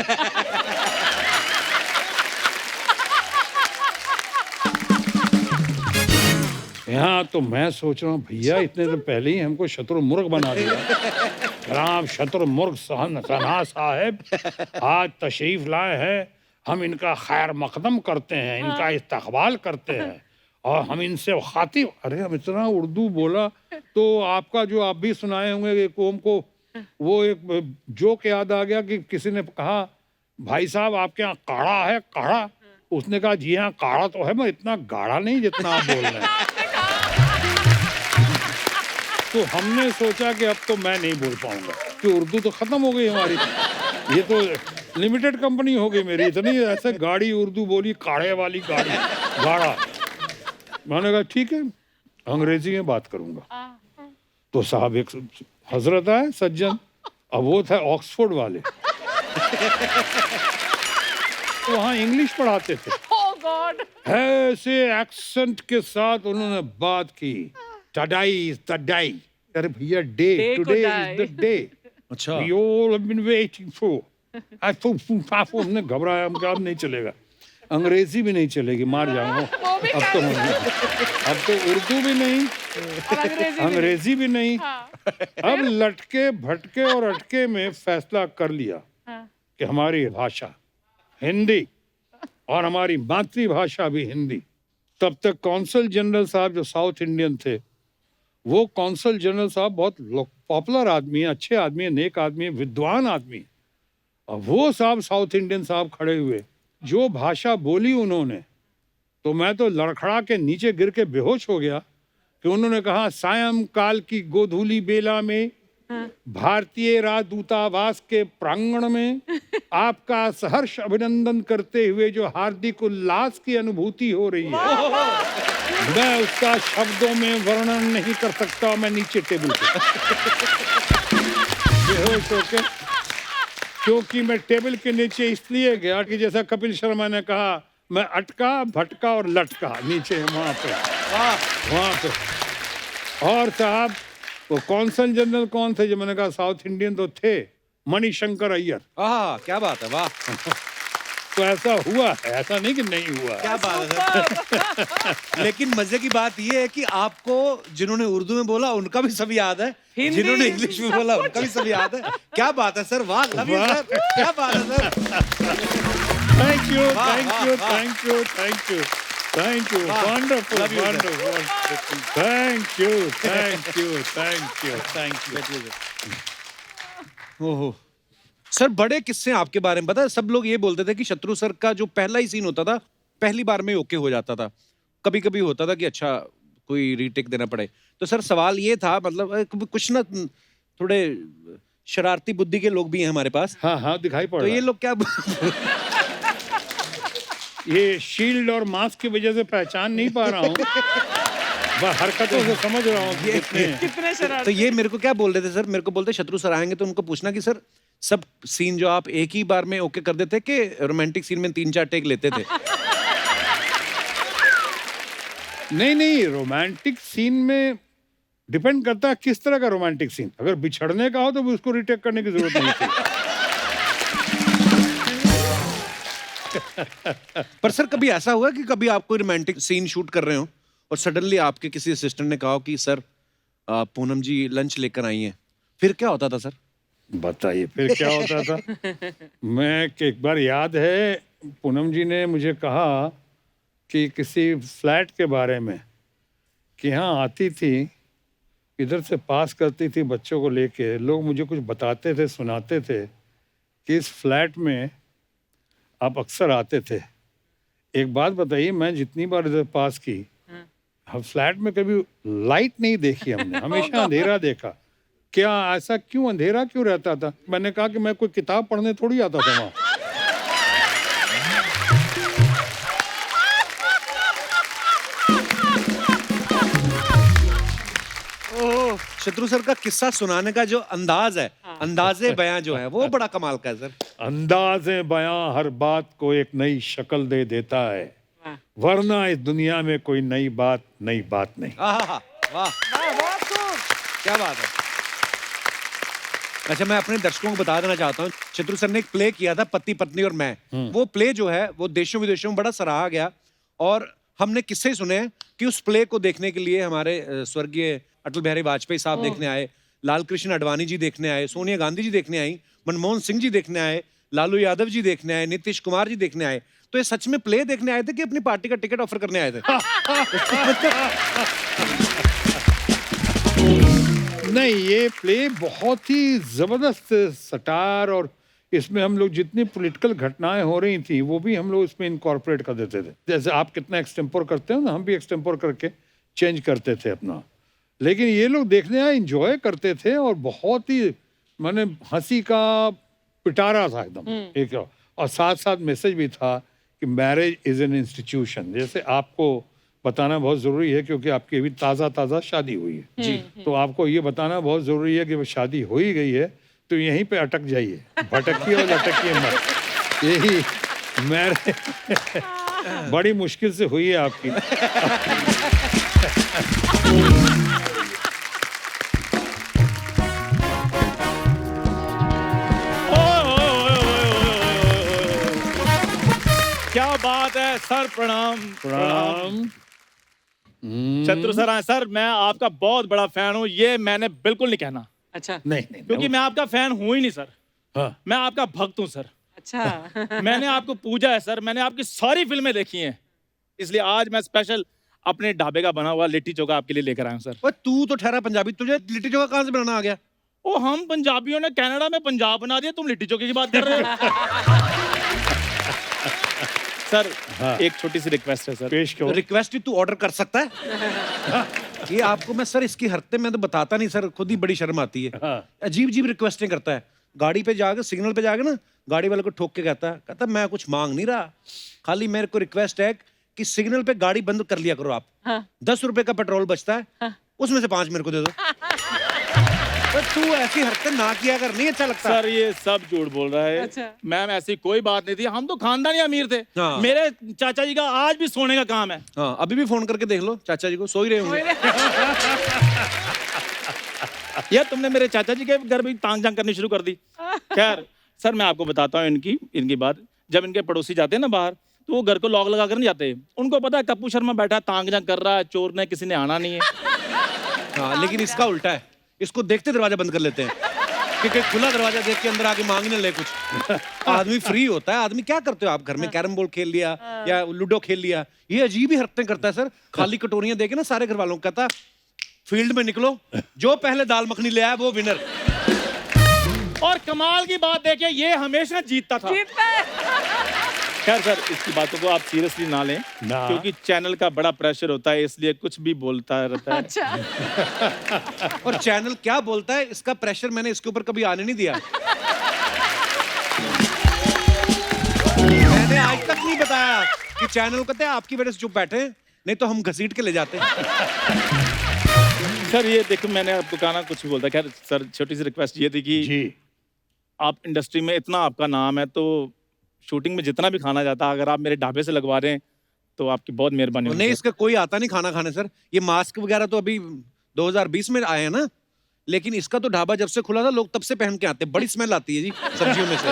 यहाँ तो मैं सोच रहा हूँ भैया इतने तो पहले ही हमको शत्रुमुर्ग बना दिया। जनाब शत्रुमुर्ग सना साहब आज तशरीफ लाए हैं, हम इनका खैर मकदम करते हैं, इनका इस्तकबाल करते हैं, और हम इनसे खातिब। अरे हम इतना उर्दू बोला तो आपका जो आप भी सुनाए होंगे एक कौम को, वो एक जोक याद आ गया कि किसी ने कहा भाई साहब आपके यहाँ काढ़ा है? काढ़ा? उसने कहा जी हाँ काढ़ा तो है, मैं इतना गाढ़ा नहीं जितना आप बोल रहे हैं। तो हमने सोचा कि अब तो मैं नहीं बोल पाऊंगा, कि उर्दू तो खत्म हो गई हमारी, ये तो लिमिटेड कंपनी हो गई मेरी, इतनी ऐसे गाड़ी उर्दू बोली, काढ़े वाली गाड़ी, गाढ़ा। मैंने कहा ठीक है, अंग्रेजी में बात करूंगा। तो साहब एक हजरत आए सज्जन, अब वो था ऑक्सफोर्ड वाले, तो वहाँ इंग्लिश पढ़ाते थे। oh God. ऐसे एक्सेंट के साथ उन्होंने बात की, टुडे इज द डे। अरे भैया day, today is the day, अच्छा, we all have been waiting for। हमने घबराया, हम कहा अब नहीं चलेगा, अंग्रेजी भी नहीं चलेगी, मार जाऊंगा। अब तो उर्दू भी नहीं, अंग्रेजी भी नहीं। अब लटके भटके और अटके में फैसला कर लिया कि हमारी भाषा हिंदी, और हमारी मातृभाषा भी हिंदी। तब तक कौंसल जनरल साहब जो साउथ इंडियन थे, वो कौंसल जनरल साहब बहुत पॉपुलर आदमी है, अच्छे आदमी है, नेक आदमी है, विद्वान आदमी है। और वो साहब साउथ इंडियन साहब खड़े हुए, जो भाषा बोली उन्होंने, तो मैं तो लड़खड़ा के नीचे गिर के बेहोश हो गया कि उन्होंने कहा सायंकाल की गोधूली बेला में भारतीय राजदूतावास के प्रांगण में आपका सहर्ष अभिनंदन करते हुए जो हार्दिक उल्लास की अनुभूति हो रही है, मैं उसका शब्दों में वर्णन नहीं कर सकता। मैं नीचे टेबल पे बेहोश होके, क्योंकि मैं टेबल के नीचे इसलिए गया कि जैसा कपिल शर्मा ने कहा, मैं अटका भटका और लटका नीचे वहां पे। और साहब वो कौंसल जनरल कौन थे? जो मैंने कहा साउथ इंडियन तो थे, मणिशंकर अय्यर। क्या बात है, वाह। तो ऐसा हुआ है, ऐसा नहीं कि नहीं हुआ। क्या बात है। लेकिन मजे की बात ये है कि आपको जिन्होंने उर्दू में बोला उनका भी सब याद है, जिन्होंने इंग्लिश में बोला उनका भी सब याद है। क्या बात है सर, वाह, लव यू सर, क्या बात है sir. Thank you, thank you, thank you, thank you, thank you, wonderful, wonderful, thank you, thank you, thank you, thank you. ओहो सर, बड़े किस्से आपके बारे में पता है। सब लोग ये बोलते थे कि शत्रु सर का जो पहला ही सीन होता था, पहली बार में ओके हो जाता था। कभी कभी होता था कि अच्छा कोई रीटेक देना पड़े। तो सर सवाल ये था, मतलब कुछ ना थोड़े शरारती बुद्धि के लोग भी हैं हमारे पास। हाँ हाँ, दिखाई पड़ तो रहा ये है। लोग क्या ये शील्ड और मास्क की वजह से पहचान नहीं पा रहा हूँ, हरकतों से समझ रहा हूँ कितने शरारती। तो ये मेरे को क्या बोल रहे थे सर, मेरे को बोलते शत्रु सर आएंगे तो उनको पूछना कि सर सब सीन जो आप एक ही बार में ओके कर देते कि रोमांटिक सीन में 3-4 टेक लेते थे। नहीं नहीं, रोमांटिक सीन में डिपेंड करता है किस तरह का रोमांटिक सीन। अगर बिछड़ने का हो तो उसको रिटेक करने की जरूरत नहीं थी। पर सर कभी ऐसा हुआ कि कभी आप कोई रोमांटिक सीन शूट कर रहे हो और सडनली आपके किसी असिस्टेंट ने कहा कि सर पूनम जी लंच लेकर आई हैं, फिर क्या होता था सर? बताइए फिर क्या होता था। मैं एक बार याद है, पूनम जी ने मुझे कहा कि किसी फ्लैट के बारे में कि हाँ आती थी, इधर से पास करती थी बच्चों को लेके, लोग मुझे कुछ बताते थे, सुनाते थे कि इस फ्लैट में आप अक्सर आते थे। एक बात बताइए, मैं जितनी बार इधर पास की, हम फ्लैट में कभी लाइट नहीं देखी हमने, हमेशा अंधेरा देखा। क्या ऐसा क्यों, अंधेरा क्यों रहता था? मैंने कहा कि मैं कोई किताब पढ़ने थोड़ी आता था वहाँ। शत्रु सर का किस्सा सुनाने का जो अंदाज है, अंदाजे बयां जो है वो बड़ा कमाल का है सर। अंदाज़े बयां हर बात को एक नई शक्ल दे देता है, वरना इस दुनिया में कोई नई बात नहीं। वाह, क्या बात है। अच्छा, मैं अपने दर्शकों को बता देना चाहता हूँ, शत्रु सर ने एक प्ले किया था पति पत्नी और मैं। वो प्ले जो है वो देशों विदेशों में बड़ा सराहा गया और हमने किस्से सुने हैं कि उस प्ले को देखने के लिए हमारे स्वर्गीय अटल बिहारी वाजपेयी साहब देखने आए, लाल कृष्ण आडवाणी जी देखने आए, सोनिया गांधी जी देखने आई, मनमोहन सिंह जी देखने आए, लालू यादव जी देखने आए, नीतीश कुमार जी देखने आए। तो ये सच में प्ले देखने आए थे कि अपनी पार्टी का टिकट ऑफर करने आए थे? नहीं, ये प्ले बहुत ही जबरदस्त सटार, और इसमें हम लोग जितनी पॉलिटिकल घटनाएं हो रही थी वो भी हम लोग इसमें इनकॉर्पोरेट कर देते थे। जैसे आप कितना एक्सटेम्पोर करते हो ना, हम भी एक्सटेम्पोर करके चेंज करते थे अपना। लेकिन ये लोग देखने आए, इंजॉय करते थे, और बहुत ही माने हंसी का पिटारा था एकदम एक। और साथ साथ मैसेज भी था कि मैरिज इज एन इंस्टीट्यूशन। जैसे आपको बताना बहुत ज़रूरी है क्योंकि आपकी अभी ताज़ा शादी हुई है जी, तो आपको ये बताना बहुत ज़रूरी है कि वो शादी हो ही गई है तो यहीं पे अटक जाइए, भटकिए और लटकिए मत। यही मैरिज बड़ी मुश्किल से हुई है आपकी। क्या बात है सर, प्रणाम प्रणाम। शत्रु सर आए सर, मैं आपका बहुत बड़ा फैन हूँ, ये मैंने बिल्कुल नहीं कहना। अच्छा, नहीं क्योंकि मैं आपका फैन हूँ ही नहीं सर। हाँ। मैं आपका भक्त हूँ सर। अच्छा। मैंने आपको पूजा है सर, मैंने आपकी सारी फिल्में देखी हैं, इसलिए आज मैं स्पेशल अपने ढाबे का बना हुआ लिट्टी चोखा आपके लिए लेकर आया हूँ सर। तू तो ठहरा पंजाबी, तुझे लिट्टी चोखा कहाँ से बनाना आ गया? ओ, हम पंजाबियों ने कनाडा में पंजाब बना दिया, तुम लिट्टी चोखे की बात कर रहे हो। सर हाँ। एक छोटी सी रिक्वेस्ट है सर। पेश करो। रिक्वेस्ट ही तू ऑर्डर कर सकता है? ये आपको मैं सर इसकी हरकतें मैं तो बताता नहीं सर, खुद ही बड़ी शर्म आती है। हाँ। अजीब अजीब रिक्वेस्टें करता है। गाड़ी पे जाके, सिग्नल पे जाके ना, गाड़ी वाले को ठोक के कहता मैं कुछ मांग नहीं रहा, खाली मेरे को रिक्वेस्ट है कि सिग्नल पे गाड़ी बंद कर लिया करो आप। हाँ। 10 रुपए का पेट्रोल बचता है, हाँ। उसमें से 5 मेरे को दे दो। तो तू ऐसी हरकतें ना किया कर, नहीं अच्छा लगता। सर ये सब झूठ बोल रहा है। अच्छा। मैम ऐसी कोई बात नहीं थी, हम तो खानदानी अमीर थे। हाँ। मेरे चाचा जी का आज भी सोने का काम है। हाँ, अभी भी फोन करके देख लो चाचा जी को, सो ही रहे होंगे। यार तुमने मेरे चाचा जी के घर भी तांग झांग करनी शुरू कर दी। खैर सर मैं आपको बताता हूँ इनकी बात। जब इनके पड़ोसी जाते हैं ना बाहर तो वो घर को लॉक लगा कर नहीं जाते। उनको पता है कप्पू शर्मा बैठा है, तांग झांग कर रहा है, चोर ने किसी ने आना नहीं है। हाँ, लेकिन इसका उल्टा है, इसको देखते दरवाजा बंद कर लेते हैं क्योंकि खुला दरवाजा देख के अंदर आके मांगने ले कुछ। आदमी फ्री होता है। आदमी क्या करते हो आप घर में? कैरम बोर्ड खेल लिया या लूडो खेल लिया। ये अजीब ही हरकतें करता है सर। खाली कटोरियां देके ना सारे घर वालों को कहता फील्ड में निकलो, जो पहले दाल मखनी ले आया वो विनर। और कमाल की बात देखिए ये हमेशा जीतता था। खैर सर इसकी बातों को आप सीरियसली ना लें ना। क्योंकि चैनल का बड़ा प्रेशर होता है इसलिए कुछ भी बोलता रहता है। अच्छा और चैनल क्या बोलता है इसका प्रेशर मैंने इसके ऊपर कभी आने नहीं दिया। मैंने आज तक नहीं बताया कि चैनल कहते हैं आपकी वजह से चुप बैठे हैं, नहीं तो हम घसीट के ले जाते हैं। सर ये देखो मैंने आपको कहा ना कुछ भी बोलता। खैर सर छोटी सी रिक्वेस्ट ये थी कि जी आप इंडस्ट्री में इतना आपका नाम है तो शूटिंग में जितना भी खाना जाता है अगर आप मेरे ढाबे से लगवा रहे हैं तो आपकी बहुत मेहरबानी होगी। नहीं सर। इसका कोई आता नहीं खाना खाने सर। ये मास्क वगैरह तो अभी 2020 में आए हैं ना, लेकिन इसका तो ढाबा जब से खुला था लोग तब से पहन के आते हैं। बड़ी स्मेल आती है जी सब्जियों में से।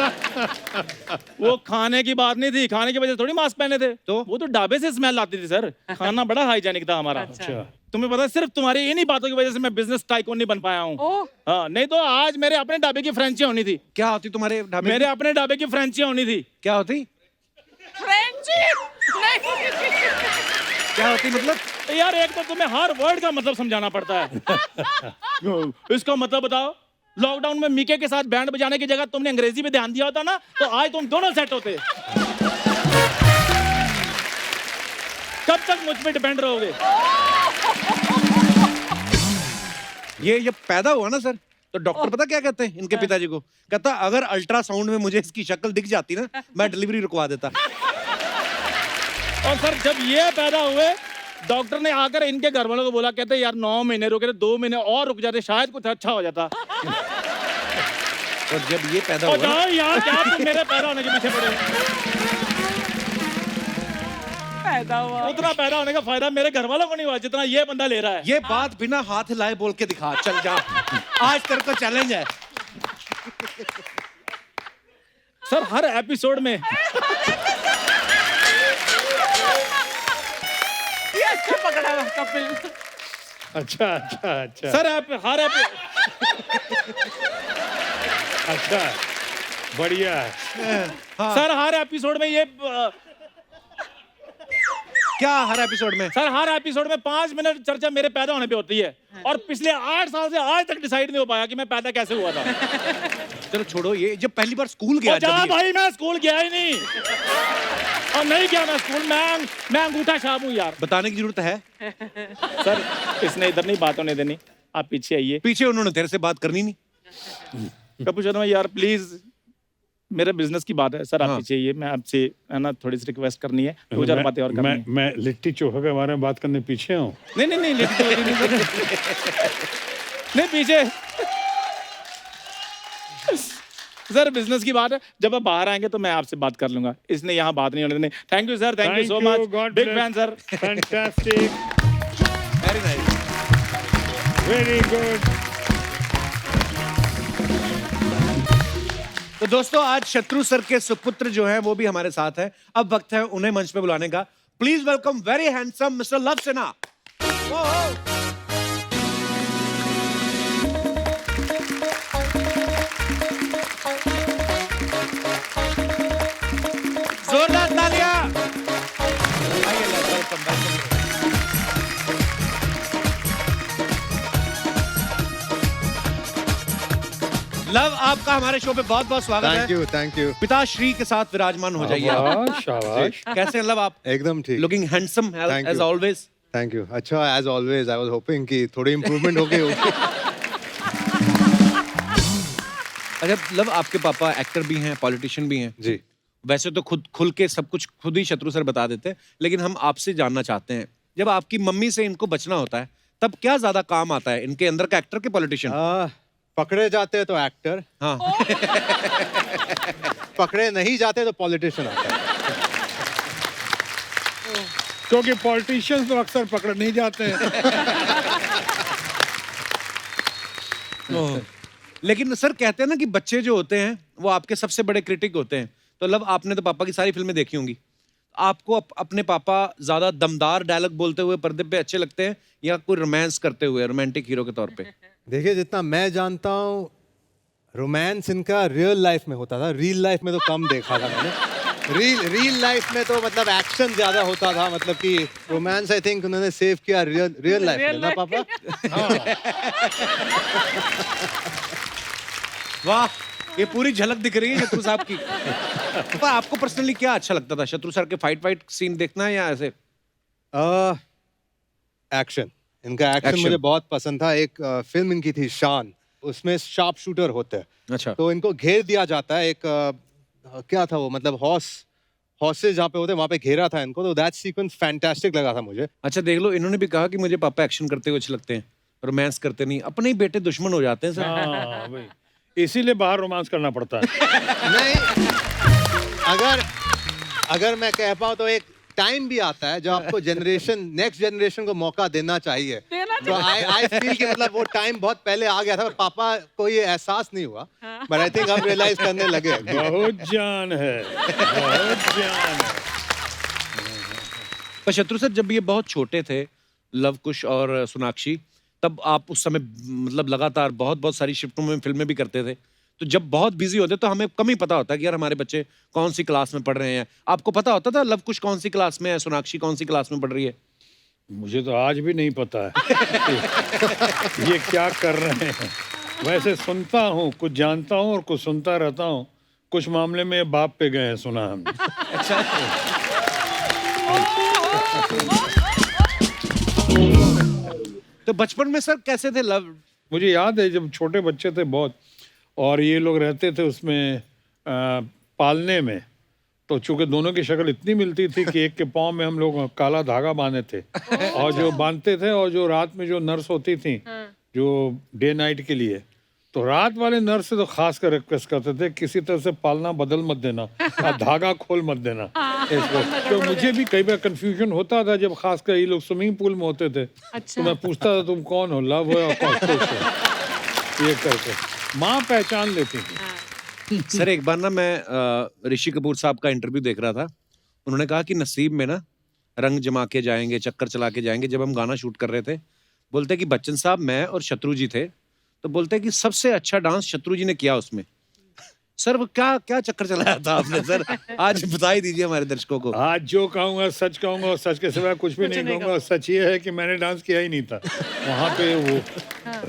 वो खाने की बात नहीं थी, खाने की वजह से थोड़ी मास्क पहने थे। तो? वो तो ढाबे से स्मेल आती थी सर। खाना बड़ा हाइजेनिक था हमारा। अच्छा तुम्हें पता है सिर्फ तुम्हारी इन्हीं बातों की वजह से मैं बिजनेस टाइकून नहीं बन पाया हूँ। हाँ नहीं तो आज मेरे अपने ढाबे की फ्रेंचाइजी होनी थी। क्या होती तुम्हारे ढाबे मेरे अपने ढाबे की फ्रेंचाइजी होनी थी। क्या होती? क्या होती मतलब? यार एक तो तुम्हें हर वर्ड का मतलब समझाना पड़ता है। इसका मतलब बताओ। लॉकडाउन में मीके के साथ बैंड बजाने की जगह तुमने अंग्रेजी पे ध्यान दिया होता ना तो आज तुम दोनों सेट होते। कब तक मुझ पे डिपेंड रहोगे? ये जब पैदा हुआ ना सर तो डॉक्टर पता क्या कहते हैं इनके पिताजी को? कहता अगर अल्ट्रासाउंड में मुझे इसकी शक्ल दिख जाती ना मैं डिलीवरी रुकवा देता। और सर जब ये पैदा हुए डॉक्टर ने आकर इनके घर वालों को बोला, कहते यार 9 महीने रुके थे, 2 महीने और रुक जाते शायद कुछ अच्छा हो जाता। और जब ये पैदा और हुआ ना, यार क्या तुम मेरे पैदा होने के पीछे पड़े? उतना पैदा होने का फायदा मेरे घर वालों को नहीं हुआ जितना ये बंदा ले रहा है। ये बात बिना हाथ हिलाए बोल के दिखा। चल जा, आज तेरे को चैलेंज है। सर हर एपिसोड में ये अच्छा पकड़ा हुआ कपिल। अच्छा अच्छा अच्छा सर हर अच्छा बढ़िया है। सर हर एपिसोड में ये क्या हर एपिसोड में? सर हर एपिसोड में 5 मिनट चर्चा मेरे पैदा होने पे होती है और पिछले 8 साल से आज तक डिसाइड नहीं हो पाया कि मैं पैदा कैसे हुआ था। चलो छोड़ो ये। जब पहली बार स्कूल गया जा भाई मैं स्कूल गया ही नहीं और नहीं गया मैं स्कूल। मैं अंगूठा छाप हूँ यार। बताने की जरूरत है? सर इसने इधर नहीं बात होने देनी, आप पीछे आइए। पीछे उन्होंने तेरे से बात करनी नहीं। कपूर शर्मा यार प्लीज मेरे बिजनेस की बात है सर। आप हाँ। पीछे आइए। मैं आपसे है ना थोड़ी सी रिक्वेस्ट करनी है, 2-4 बातें और करनी है। मैं लिट्टी चोखा के बारे में बात करने पीछे हूँ। नहीं नहीं नहीं लिट्टी चोखा नहीं सर। नहीं पीछे सर बिजनेस की बात है। जब आप बाहर आएंगे तो मैं आपसे बात कर लूंगा, इसने यहाँ बात नहीं होने देनी। Thank you sir, thank you so much, big fan sir. Fantastic, very nice, very good. तो दोस्तों आज शत्रु सर के सुपुत्र जो हैं वो भी हमारे साथ हैं। अब वक्त है उन्हें मंच पे बुलाने का। Please welcome very handsome mister love Sinha. जोरदार तालियां। आइए लव, वेलकम वेलकम। लव आपका हमारे शो पे बहुत बहुत स्वागत है। Thank you. पिताश्री के साथ विराजमान हो जाइए आप। शाबाश, शाबाश। कैसे हैं लव आप? एकदम ठीक। Looking handsome Thank as you. Always. Thank you. अच्छा as always I was hoping कि थोड़ी इम्प्रूवमेंट हो गई होगी। अच्छा लव आपके पापा एक्टर भी हैं, पॉलिटिशियन भी हैं। जी। वैसे तो खुल के सब कुछ खुद ही शत्रु सर बता देते हैं, लेकिन हम आपसे जानना चाहते हैं जब आपकी मम्मी से इनको बचना होता है तब क्या ज्यादा काम आता है, इनके अंदर का एक्टर के पॉलिटिशियन? पकड़े जाते हैं तो एक्टर, हाँ। पकड़े नहीं जाते तो पॉलिटिशियन आता है। क्योंकि पॉलिटिशियंस तो अक्सर पकड़ नहीं जाते हैं। लेकिन सर कहते हैं ना कि बच्चे जो होते हैं वो आपके सबसे बड़े क्रिटिक होते हैं। तो लव, आपने तो पापा की सारी फिल्में देखी होंगी, आपको अपने पापा ज्यादा दमदार डायलॉग बोलते हुए पर्दे पे अच्छे लगते हैं या कोई रोमांस करते हुए रोमांटिक हीरो के तौर पे? देखिए, जितना मैं जानता हूँ रोमांस इनका रियल लाइफ में होता था, रियल लाइफ में तो कम देखा था मैंने। रियल लाइफ में तो मतलब एक्शन ज्यादा होता था, मतलब कि रोमांस आई थिंक उन्होंने सेव किया रियल लाइफ में ना पापा। वाह, ये पूरी झलक दिख रही है शत्रु साहब की। पापा, आपको पर्सनली क्या अच्छा लगता था? शत्रु सर के फाइट सीन देखना या ऐसे? एक्शन, इनका एक्शन मुझे बहुत पसंद था। एक फिल्म इनकी थी शान, उसमें शार्प शूटर होते हैं। अच्छा। तो इनको घेर दिया जाता है, एक क्या था वो, मतलब हॉर्सेस जहाँ पे होते हैं वहाँ पे घेरा था इनको, तो दैट सीक्वेंस फैंटास्टिक लगा था मुझे। अच्छा, देख लो, इन्होंने भी कहा कि मुझे पापा एक्शन करते हुए अच्छे लगते हैं, रोमांस करते नहीं। अपने ही बेटे दुश्मन हो जाते हैं सर। हाँ भाई, इसीलिए बाहर रोमांस करना पड़ता है। नहीं, अगर मैं कह पाऊँ तो एक टाइम भी आता है जब आपको नेक्स्ट जनरेशन को मौका देना चाहिए। तो आई फील कि मतलब वो टाइम बहुत पहले आ गया था, पर पापा को ये एहसास नहीं हुआ, बट आई थिंक हम रियलाइज करने लगे। बहुत जान है, बहुत जान है। पर शत्रु सर, जब ये बहुत छोटे थे, लव कुश और सोनाक्षी, तब आप उस समय मतलब लगातार बहुत सारी शिफ्टों में फिल्में भी करते थे। तो जब बहुत बिजी होते तो हमें कम ही पता होता कि यार हमारे बच्चे कौन सी क्लास में पढ़ रहे हैं। आपको पता होता था लव कुश कौन सी क्लास में है, सोनाक्षी कौन सी क्लास में पढ़ रही है? मुझे तो आज भी नहीं पता है ये क्या कर रहे हैं। वैसे सुनता हूँ, कुछ जानता हूँ और कुछ सुनता रहता हूँ। कुछ मामले में बाप पे गए हैं, सुना हमने। अच्छा। तो बचपन में सर कैसे थे लव? मुझे याद है जब छोटे बच्चे थे बहुत, और ये लोग रहते थे उसमें पालने में, तो चूंकि दोनों की शक्ल इतनी मिलती थी कि एक के पाँव में हम लोग काला धागा बांधे थे, और जो बांधते थे, और जो रात में जो नर्स होती थी जो डे नाइट के लिए, तो रात वाले नर्स से तो खास कर रिक्वेस्ट करते थे किसी तरह से पालना बदल मत देना और धागा खोल मत देना इसको। तो मुझे भी कई बार कंफ्यूजन होता था जब खासकर ये लोग स्विमिंग पूल में होते थे। तो मैं पूछता था तुम कौन हो, लव हो या कुश हो, ये करके माँ पहचान लेती थी। सर एक बार ना मैं ऋषि कपूर साहब का इंटरव्यू देख रहा था। उन्होंने कहा कि नसीब में ना रंग जमा के जाएंगे, चक्कर चला के जाएंगे। जब हम गाना शूट कर रहे थे, बोलते कि बच्चन साहब, मैं और शत्रु जी थे, तो बोलते कि सबसे अच्छा डांस शत्रु जी ने किया उसमें। सर वो क्या चक्कर चलाया था आपने सर? आज बता ही दीजिए हमारे दर्शकों को। आज जो कहूँगा सच कहूँगा, और सच के सिवा कुछ भी नहीं कहूँगा। सच ये है कि मैंने डांस किया ही नहीं था वहाँ पे। वो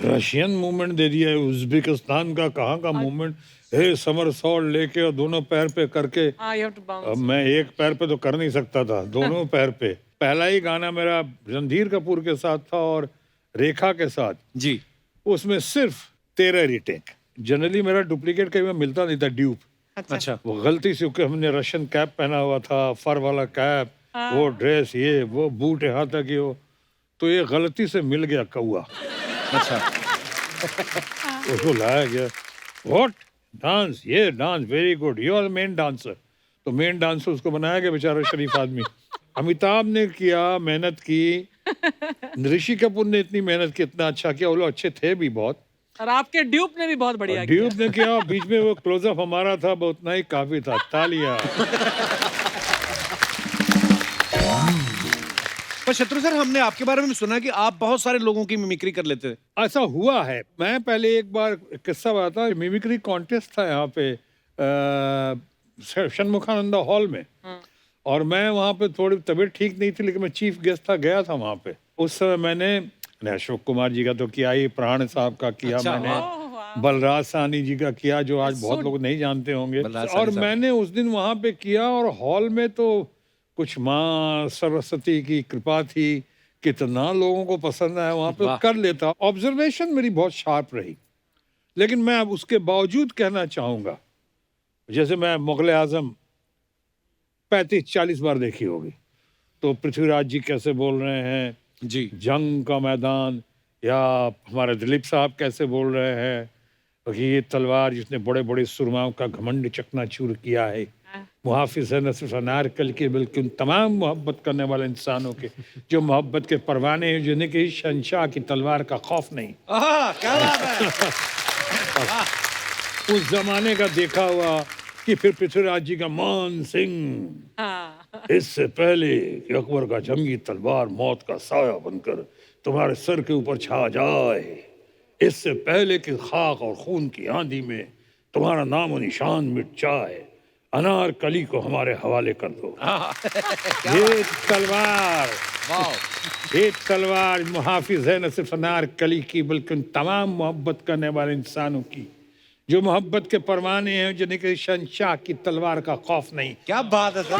रशियन मूवमेंट दे दिया है, उज्बेकिस्तान का कहाँ का मूवमेंट है, समरसॉल्ट लेके और दोनों पैर पे करके। अब मैं एक पैर पे तो कर नहीं सकता था, दोनों पैर पे। पहला ही गाना मेरा रणधीर कपूर के साथ था और रेखा के साथ जी, उसमें सिर्फ 13 रीटेक। जनरली मेरा डुप्लीकेट कहीं मिलता नहीं था, ड्यूप। अच्छा। वो गलती से, क्योंकि हमने रशियन कैप पहना हुआ था, फर वाला कैप, वो ड्रेस, ये वो बूट यहाँ तक ये वो, तो ये गलती से मिल गया कौआ। अच्छा। उसको लाया गया, व्हाट डांस, ये dance very good, you are main dancer. तो मेन डांसर उसको बनाया गया, बेचारा शरीफ आदमी। अमिताभ ने किया, मेहनत की, ऋषि कपूर ने इतनी मेहनत की, इतना अच्छा किया, वो लोग अच्छे थे भी बहुत। और आपके ड्यूप ने भी बहुत बढ़िया किया। ड्यूप ने किया, बीच में वो क्लोजअप हमारा था, वो उतना ही काफी था। तालियां। पर शत्रु सर, हमने आपके बारे में सुना कि आप बहुत सारे लोगों की मिमिक्री कर लेते थे। ऐसा हुआ है। मैं पहले एक बार किस्सा बताता, मिमिक्री कॉन्टेस्ट था यहाँ पे षणमुखानंदा हॉल में, और मैं वहाँ पे थोड़ी तबीयत ठीक नहीं थी, लेकिन मैं चीफ गेस्ट था, गया था वहाँ पे। उस समय मैंने अशोक कुमार जी का तो किया ही, प्राण साहब का किया, अच्छा, मैंने बलराज साहनी जी का किया, जो आज बहुत लोग नहीं जानते होंगे। और मैंने उस दिन वहाँ पे किया, और हॉल में तो कुछ माँ सरस्वती की कृपा थी, कितना लोगों को पसंद आया, वहाँ पे कर लेता। ऑब्जर्वेशन मेरी बहुत शार्प रही। लेकिन मैं अब उसके बावजूद कहना चाहूँगा, जैसे मैं मुगल आजम 35-40 बार देखी होगी, तो पृथ्वीराज जी कैसे बोल रहे हैं जी, जंग का मैदान, या हमारे दिलीप साहब कैसे बोल रहे हैं कि ये तलवार जिसने बड़े बड़े सुरमाओं का घमंड चकनाचूर किया है, मुहाफिज है न सिर्फ अनारकली के बल्कि उन तमाम मोहब्बत करने वाले इंसानों के जो मोहब्बत के परवाने हैं, जिन्हें कि शहंशाह की तलवार का खौफ नहीं। क्या बात है। उस जमाने का देखा हुआ कि फिर पृथ्वीराज जी का मान सिंह इससे पहले कि अकबर का जंगी तलवार मौत का साया बनकर तुम्हारे सर के ऊपर छा जाए, इससे पहले कि खाक और खून की आंधी में तुम्हारा नाम और निशान मिट जाए, अनारकली को हमारे हवाले कर दो। ये तलवार मुहाफिज है न सिर्फ अनारकली की बल्कि उन तमाम मोहब्बत करने वाले इंसानों की जो मोहब्बत के परवाने हैं, जिन्हें कि शहंशाह की तलवार का खौफ नहीं। क्या बात है सर।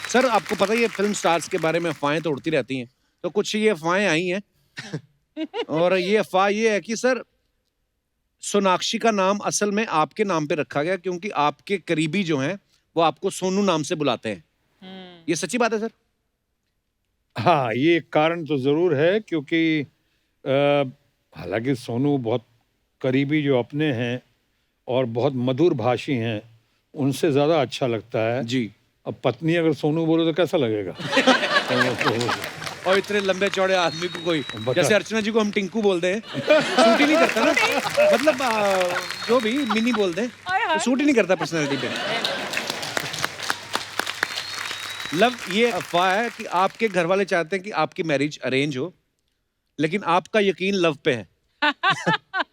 सर आपको पता ही है फिल्म स्टार्स के बारे में अफवाहें तो उड़ती रहती हैं, तो कुछ ये अफवाहें आई हैं और ये अफवाह ये है कि सर सोनाक्षी का नाम असल में आपके नाम पे रखा गया क्योंकि आपके करीबी जो हैं वो आपको सोनू नाम से बुलाते हैं। ये सच्ची बात है सर? हाँ, ये कारण तो जरूर है क्योंकि हालांकि सोनू बहुत करीबी जो अपने हैं और बहुत मधुर भाषी हैं, उनसे ज़्यादा अच्छा लगता है जी। अब पत्नी अगर सोनू बोले तो कैसा लगेगा? और इतने लंबे चौड़े आदमी को कोई, जैसे अर्चना जी को हम टिंकू बोलते हैं, सूट ही नहीं करता ना, मतलब जो भी मिनी बोलते हैं तो सूट ही नहीं करता पर्सनैलिटी पे। लव, ये अफवाह है कि आपके घर वाले चाहते हैं कि आपकी मैरिज अरेंज हो, लेकिन आपका यकीन लव पे है।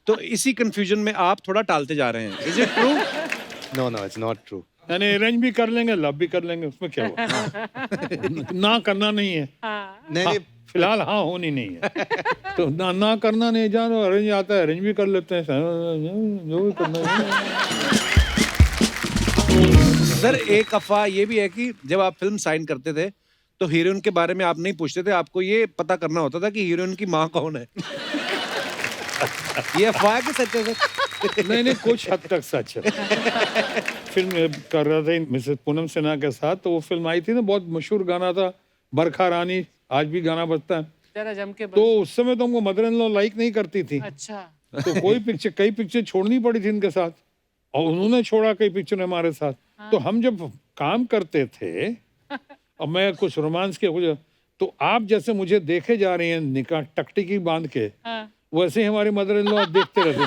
तो इसी कंफ्यूजन में आप थोड़ा टालते जा रहे हैं। Is it true? No no, it's not true. यानी अरेंज भी कर लेंगे, लव भी कर लेंगे, उसमें क्या हुआ? ना करना नहीं है। नहीं नहीं, फिलहाल हाँ होनी नहीं है तो ना करना नहीं, जानो अरेंज आता है, अरेंज भी कर लेते हैं, जो भी करना है। सर एक अफवाह ये भी है कि जब आप फिल्म साइन करते थे तो हीरोइन के बारे में आप नहीं पूछते थे, आपको ये पता करना होता था कि हीरोइन की माँ कौन है। ये अफवाह के सच है सर? नहीं, कुछ हद तक सच है। फिल्म कर रहा था मिसेस पूनम सिन्हा के साथ, तो वो फिल्म आई थी ना, बहुत मशहूर गाना था बरखा रानी, आज भी गाना बजता है। जरा जम के तो उस समय तो हमको मदर इन लॉ लाइक नहीं करती थी। अच्छा। तो कई पिक्चर छोड़नी पड़ी थी इनके साथ और उन्होंने छोड़ा कई पिक्चर हमारे साथ। तो हम जब काम करते थे और मैं कुछ रोमांस के कुछ, तो आप जैसे मुझे देखे जा रही हैं निकाह टकटिकी बांध के, वैसे ही हमारे मदर इन लॉ देखते रहते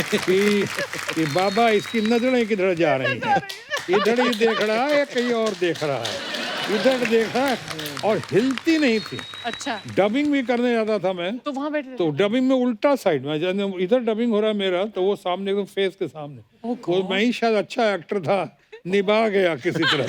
थे कि बाबा इसकी नजरें किधर जा रही हैं, इधर ही देख रहा है या कहीं और देख रहा है, इधर देख रहा है, और हिलती नहीं थी। अच्छा। डबिंग भी करने जाता था मैं, तो वहाँ बैठे तो डबिंग में उल्टा साइड में, इधर डबिंग हो रहा है मेरा, तो वो सामने एकदम फेस के सामने, वो मैं ही शायद अच्छा एक्टर था, निभा गया किसी तरह।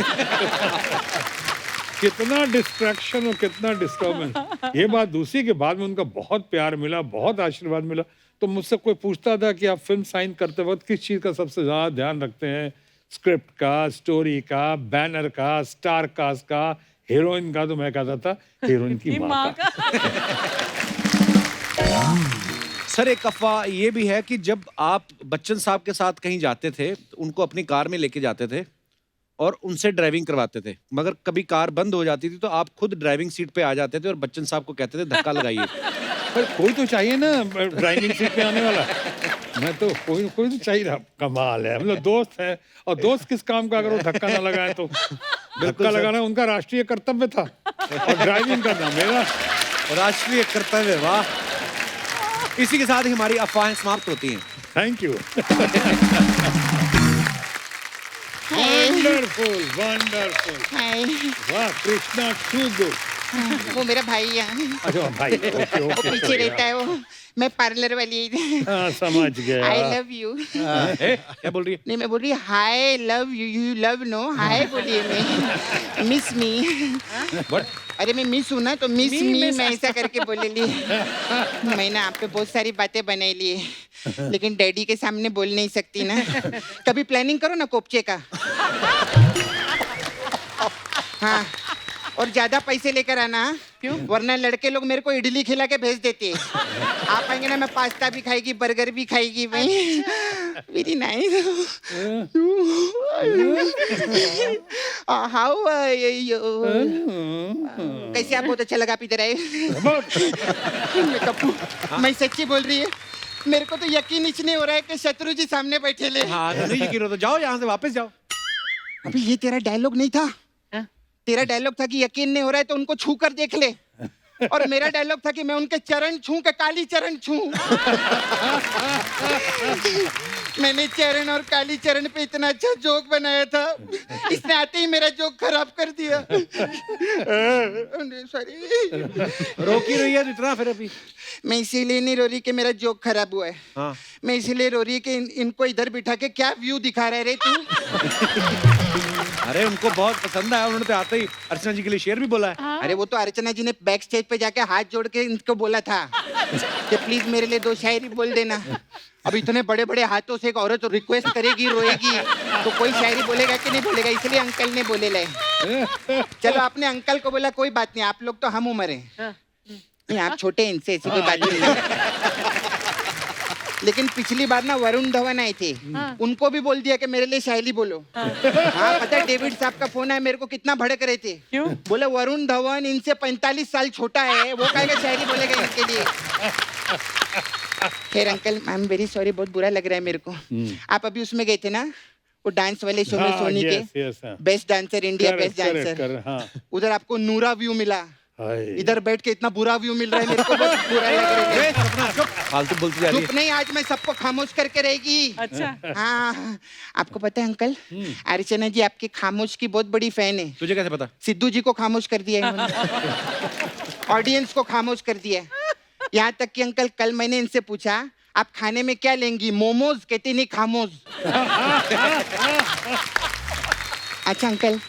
कितना डिस्ट्रैक्शन और कितना डिस्टर्बेंस। ये बात दूसरी के बाद में उनका बहुत प्यार मिला, बहुत आशीर्वाद मिला। तो मुझसे कोई पूछता था कि आप फिल्म साइन करते वक्त किस चीज़ का सबसे ज़्यादा ध्यान रखते हैं, स्क्रिप्ट का, स्टोरी का, बैनर का, स्टार कास्ट का, हीरोइन का? तो मैं कहता था हीरोइन की माँ का। सर एक अफवाह ये भी है कि जब आप बच्चन साहब के साथ कहीं जाते थे, उनको अपनी कार में लेके जाते थे और उनसे ड्राइविंग करवाते थे, मगर कभी कार बंद हो जाती थी तो आप खुद ड्राइविंग सीट पे आ जाते थे और बच्चन साहब को कहते थे धक्का लगाइए। पर कोई तो चाहिए ना ड्राइविंग सीट पे आने वाला। मैं तो कोई तो चाहिए था। कमाल है, मतलब दोस्त है, और दोस्त किस काम का अगर वो धक्का ना लगाए तो। धक्का लगाना उनका राष्ट्रीय कर्तव्य था और ड्राइविंग करना मेरा राष्ट्रीय कर्तव्य। वाह, इसी के साथ ही हमारी अफवाहें समाप्त होती हैं। Thank you. Wonderful wonderful. वाह कृष्णा, टू गुड। वो मेरा भाई है। अच्छा भाई, ओके वो ओके। पीछे रहता है, वो मैं पार्लर वाली। हाँ समझ गया। I love you. क्या बोल रही है? नहीं, मैं बोल रही hi love you, you love no, hi बोलिए। मैं मिस मी। अरे मैं मिस हूँ ना, तो मिस मी मैं ऐसा करके बोले ली। मैं ना आप पे बहुत सारी बातें बनाई ली है, लेकिन डैडी के सामने बोल नहीं सकती ना। कभी प्लानिंग करो ना कोपचे का। हाँ, और ज्यादा पैसे लेकर आना, क्यों? वरना लड़के लोग मेरे को इडली खिला के भेज देते हैं। आप आएंगे ना, मैं पास्ता भी खाएगी, बर्गर भी खाएगी। भाई वेरी नाइस। हाउ कैसे आप? बहुत अच्छा लगा आप इधर आए। मैं सच्ची बोल रही है, मेरे को तो यकीन ही नहीं हो रहा है कि शत्रु जी सामने बैठे ले। हाँ तो नहीं यकीन हो तो जाओ यहाँ से वापस जाओ। अभी ये तेरा डायलॉग नहीं था। तेरा डायलॉग था कि यकीन नहीं हो रहा है तो उनको छू कर देख ले, और मेरा डायलॉग था कि मैं उनके चरण छू के काली चरण छू। मैंने चरण और काली चरण पे इतना अच्छा जोक बनाया था, इसने आते ही मेरा जोक खराब कर दिया। सॉरी। रो क्यों रही है तो इतना फिर अभी? मैं इसीलिए नहीं रो रही कि मेरा जोक खराब हुआ है। हाँ। मैं इसीलिए रो रही है कि इनको इधर बिठा के क्या व्यू दिखा रहे रे तू। अरे उनको बहुत पसंद आया, उन्होंने तो आते ही अर्चना जी के लिए शेर भी बोला है। अरे वो तो अर्चना जी ने बैक स्टेज पे जाके हाथ जोड़ के इनको बोला था कि प्लीज मेरे लिए 2 शायरी बोल देना। अब इतने बड़े बड़े हाथों से एक औरत रिक्वेस्ट करेगी, रोएगी, तो कोई शायरी बोलेगा कि नहीं बोलेगा, इसलिए अंकल ने बोले ले। चलो आपने अंकल को बोला, कोई बात नहीं, आप लोग तो हम उम्र हैं। नहीं आप छोटे हैं इनसे, ऐसी कोई बात नहीं है। लेकिन पिछली बार ना वरुण धवन आए थे, उनको भी बोल दिया कि मेरे लिए शायरी बोलो। हाँ पता है डेविड साहब का फोन है, मेरे को कितना भड़क रहे थे। क्यों? बोले वरुण धवन इनसे 45 साल छोटा है, वो कहेगा शायरी बोलेगा इनके लिए। खैर uncle, I am very sorry, बहुत बुरा लग रहा है मेरे को। आप अभी उसमें गए थे ना, वो डांस वाले शो में, सोनी के best dancer India, best dancer, उधर आपको नूरा व्यू मिला। इधर बैठ के इतना बुरा व्यू मिल रहा है मेरे को, बहुत बुरा लग रहा है। फालतू बोलती जा रही चुप नहीं, आज मैं सबको खामोश करके रहेगी। अच्छा। हाँ आपको पता है अंकल, अर्चना जी आपके खामोश की बहुत बड़ी फैन है। तुझे कैसे पता? सिद्धू जी को खामोश कर दिया है, ऑडियंस को खामोश कर दिया है। यहाँ तक कि अंकल कल मैंने इनसे पूछा आप खाने में क्या लेंगी, मोमोज, कहती नहीं खामोश। अच्छा अंकल,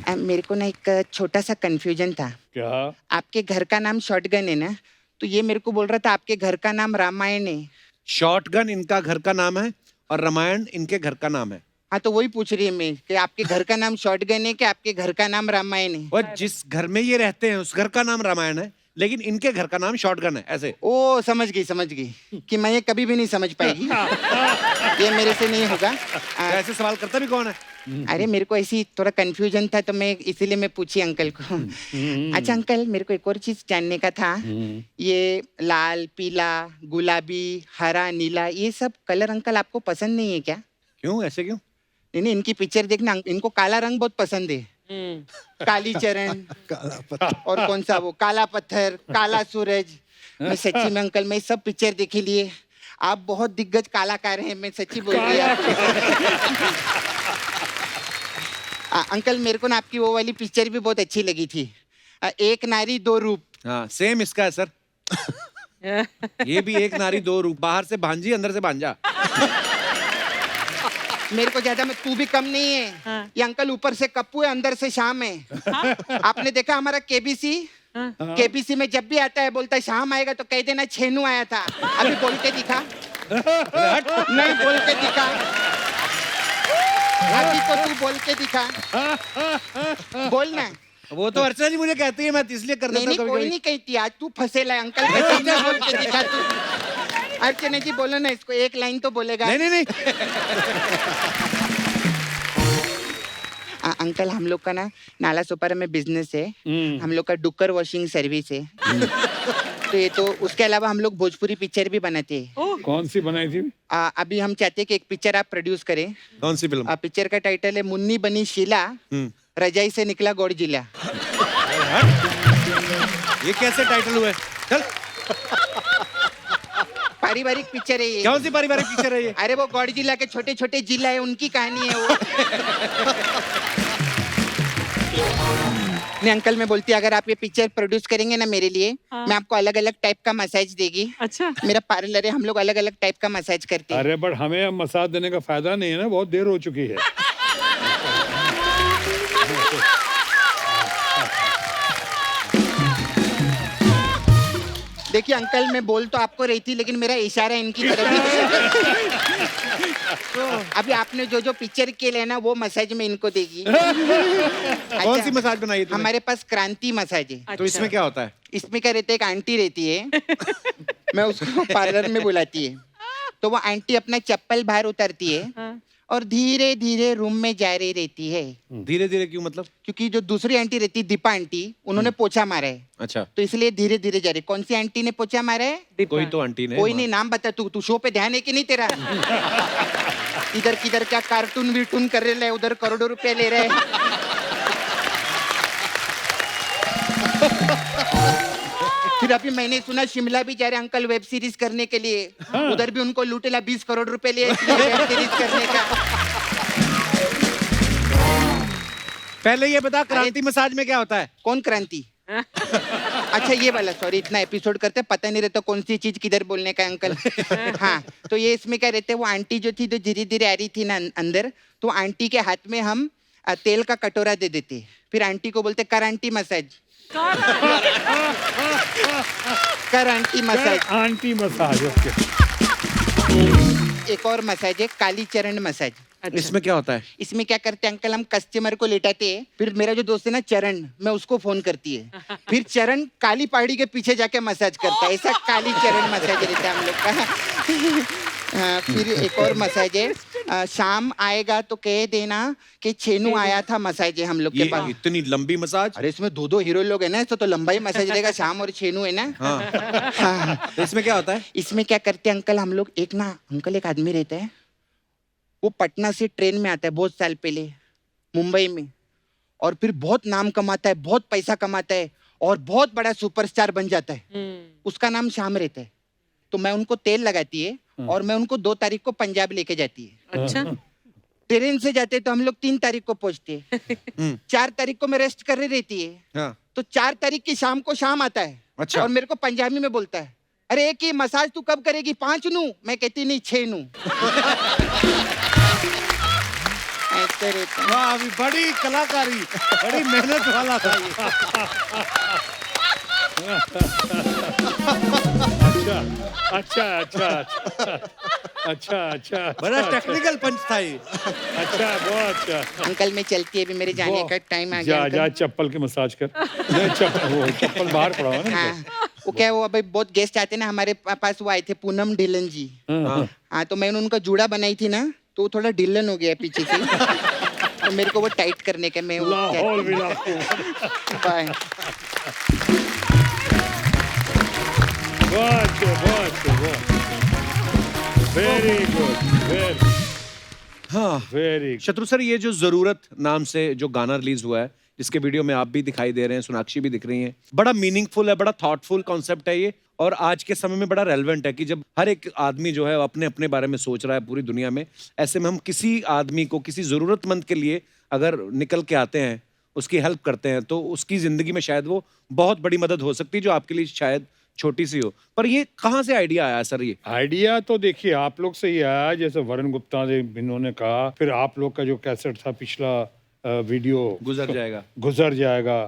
मेरे को ना एक छोटा सा कंफ्यूजन था। क्या? आपके घर का नाम शॉटगन है ना, तो ये मेरे को बोल रहा था आपके घर का नाम रामायण है। शॉटगन इनका घर का नाम है और रामायण इनके घर का नाम है। हाँ तो वही पूछ रही है मैं कि आपके घर का नाम शॉटगन है कि आपके घर का नाम रामायण है। और जिस घर में ये रहते हैं उस घर का नाम रामायण है, लेकिन इनके घर का नाम शॉटगन है। ऐसे ओ समझ गई कि मैं ये कभी भी नहीं समझ पाएगी, ये मेरे से नहीं होगा। ऐसे सवाल करता भी कौन है? अरे मेरे को ऐसी थोड़ा कंफ्यूजन था तो मैं इसीलिए मैं पूछी अंकल को। अच्छा अंकल, मेरे को एक और चीज जानने का था, ये लाल, पीला, गुलाबी, हरा, नीला, ये सब कलर अंकल आपको पसंद नहीं है क्या? क्यों? ऐसे क्यों? नहीं, इनकी पिक्चर देखना, इनको काला रंग बहुत पसंद है। काली चरण और कौन सा वो काला पत्थर, काला सूरज। मैं सच्ची में अंकल, मैं सब पिक्चर देखे लिए, आप बहुत दिग्गज कलाकार हैं, मैं सच्ची बोल रही हूँ। अंकल मेरे को ना आपकी वो वाली पिक्चर भी बहुत अच्छी लगी थी, एक नारी दो रूप। हाँ सेम इसका है सर। ये भी एक नारी दो रूप, बाहर से भांजी अंदर से भांजा। मेरे को ज्यादा, मैं तू भी कम नहीं है। हाँ। ये अंकल ऊपर से कप्पू है, अंदर से शाम है। हाँ? आपने देखा हमारा केबीसी? हाँ। केबीसी में जब भी आता है बोलता है शाम आएगा तो कह देना छेनू आया था। अभी बोल के दिखा। नहीं बोल के दिखा, अभी तो तू बोल के दिखा, बोलना। वो तो अर्चना जी मुझे कहती है, मैं इसलिए कर देता नहीं हूँ कोई नहीं कहती, आज तू फंसेला है अंकल के सामने, बोल के दिखा तू। अर्चना जी बोलो ना इसको, एक लाइन तो बोलेगा। नहीं। अंकल हम लोग का ना नाला सोपारा में बिजनेस है, हम लोग का डुक्कर वॉशिंग सर्विस है। तो ये तो उसके अलावा हम लोग भोजपुरी पिक्चर भी बनाते हैं। कौन सी बनाई थी? अभी हम चाहते हैं कि एक पिक्चर आप प्रोड्यूस करें। कौन सी फिल्म? पिक्चर का टाइटल है मुन्नी बनी शीला, रजाई से निकला गोड़ जिला। ये कैसे टाइटल हुआ है? चल। पारिवारिक पिक्चर है ये। कौन सी पारिवारिक पिक्चर है ये? अरे वो गौड़ जिला के छोटे छोटे जिला है, उनकी कहानी है वो। नहीं अंकल, मैं बोलती अगर आप ये पिक्चर प्रोड्यूस करेंगे ना मेरे लिए, मैं आपको अलग अलग टाइप का मसाज देगी। अच्छा। मेरा पार्लर है, हम लोग अलग अलग टाइप का मसाज करते हैं। अरे बट हमें अब मसाज देने का फायदा नहीं है ना, बहुत देर हो चुकी है। देखिए अंकल, मैं बोल तो आपको रही थी लेकिन मेरा इशारा इनकी तरफ ही। अभी आपने जो जो पिक्चर के लिए ना वो मसाज में इनको देगी। कौन सी मसाज बनाई है तुमने? हमारे पास क्रांति मसाज है। तो इसमें क्या होता है? इसमें क्या रहता है, एक आंटी रहती है, मैं उसको पार्लर में बुलाती है, तो वो आंटी अपना चप्पल बाहर उतारती है और धीरे धीरे रूम में जा रही रहती है, धीरे धीरे क्यों मतलब? क्योंकि जो दूसरी आंटी रहती है दीपा आंटी, उन्होंने पोछा मारा है, अच्छा, तो इसलिए धीरे धीरे जा रही। कौन सी आंटी ने पोछा मारा है? कोई तो आंटी ने। कोई नहीं, नाम बता। तू शो पे ध्यान है कि नहीं तेरा? इधर किधर क्या कार्टून वीटून कर रहे, उधर करोड़ों रुपए ले रहे। फिर अभी मैंने सुना शिमला भी जा रहे अंकल वेब सीरीज करने के लिए। उधर भी उनको लूटेला 20 करोड़ रुपए लिए वेब सीरीज करने का। पहले ये बता, क्रांति मसाज में क्या होता है? कौन क्रांति? अच्छा ये वाला, सॉरी, इतना एपिसोड करते पता नहीं रहता कौन सी चीज किधर बोलने का अंकल। हाँ, तो ये इसमें क्या रहते, वो आंटी जो थी, जो धीरे धीरे आ रही थी ना अंदर, तो आंटी के हाथ में हम तेल का कटोरा दे देते, फिर आंटी को बोलते कर आंटी मसाज, कर aunty massage. Aunty massage. Okay. एक और मसाज है, काली चरण मसाज। इसमें क्या होता है? इसमें क्या करते हैं अंकल, हम कस्टमर को लेटाते हैं, फिर मेरा जो दोस्त है ना चरण, मैं उसको फोन करती है, फिर चरण काली पहाड़ी के पीछे जाके मसाज करता है। ऐसा काली चरण मसाज रहता है हम लोग का। फिर एक और मसाज है, शाम आएगा तो कह देना कि छेनू आया था, मसाज है हम लोग के ये पास। इतनी लंबी मसाज? अरे इसमें दो हीरो लोग है ना, तो लंबाई मसाज रहेगा, शाम और छेनू है ना। हाँ। तो इसमें क्या होता है? इसमें क्या करते हैं अंकल हम लोग, एक आदमी रहता है, वो पटना से ट्रेन में आता है बहुत साल पहले मुंबई में, और फिर बहुत नाम कमाता है, बहुत पैसा कमाता है, और बहुत बड़ा सुपरस्टार बन जाता है। उसका नाम श्याम रहता है। तो मैं उनको तेल लगाती है, और मैं उनको 2 तारीख को पंजाब लेके जाती है। अच्छा, ट्रेन से जाते तो हम लोग 3 तारीख को पहुंचते हैं। 4 तारीख को मैं रेस्ट कर रही रहती है, हाँ। तो 4 तारीख की शाम को शाम आता है। अच्छा। और मेरे को पंजाबी में बोलता है, अरे एक ही मसाज तू कब करेगी? 5 नू। मैं कहती नहीं 6 नू। ऐसे रहता है। वाह, अभी बड़ी कलाकारी, बड़ी मेहनत वाला था ये। अच्छा अच्छा अच्छा अच्छा अच्छा। बड़ा टेक्निकल पंच था ये। अच्छा, बहुत अच्छा। अंकल मैं चलती है, अभी मेरे जाने का टाइम आ गया। जा अंकल। जा चप्पल की मसाज कर। नहीं, चप्पल बाहर पड़ा हुआ है ना। हाँ, वो क्या, वो अभी बहुत गेस्ट आते ना हमारे पास, वो आए थे पूनम ढिल्लन जी। हाँ, तो मैंने उनका जूड़ा बनाई थी ना, तो वो थोड़ा ढिल्लन हो गया पीछे से, तो मेरे को वो टाइट करने का मैं लाहौल भी लाहौल। बाय। बहुत वेरी गुड, वेरी। शत्रु सर, ये जो जरूरत नाम से जो गाना रिलीज हुआ है, जिसके वीडियो में आप भी दिखाई दे रहे हैं, सोनाक्षी भी दिख रही हैं, बड़ा मीनिंगफुल है, बड़ा थॉटफुल कॉन्सेप्ट है ये, और आज के समय में बड़ा रेलेवेंट है कि जब हर एक आदमी जो है अपने अपने बारे में सोच रहा है पूरी दुनिया में, ऐसे में हम किसी आदमी को, किसी जरूरतमंद के लिए अगर निकल के आते हैं, उसकी हेल्प करते हैं, तो उसकी जिंदगी में शायद वो बहुत बड़ी मदद हो सकती है, जो आपके लिए शायद छोटी सी हो। पर ये कहाँ से आइडिया आया सर? ये आइडिया तो देखिए आप लोग से ही आया, जैसे वरुण गुप्ता ने इन्होंने कहा, फिर आप लोग का जो कैसेट था पिछला वीडियो गुजर जाएगा,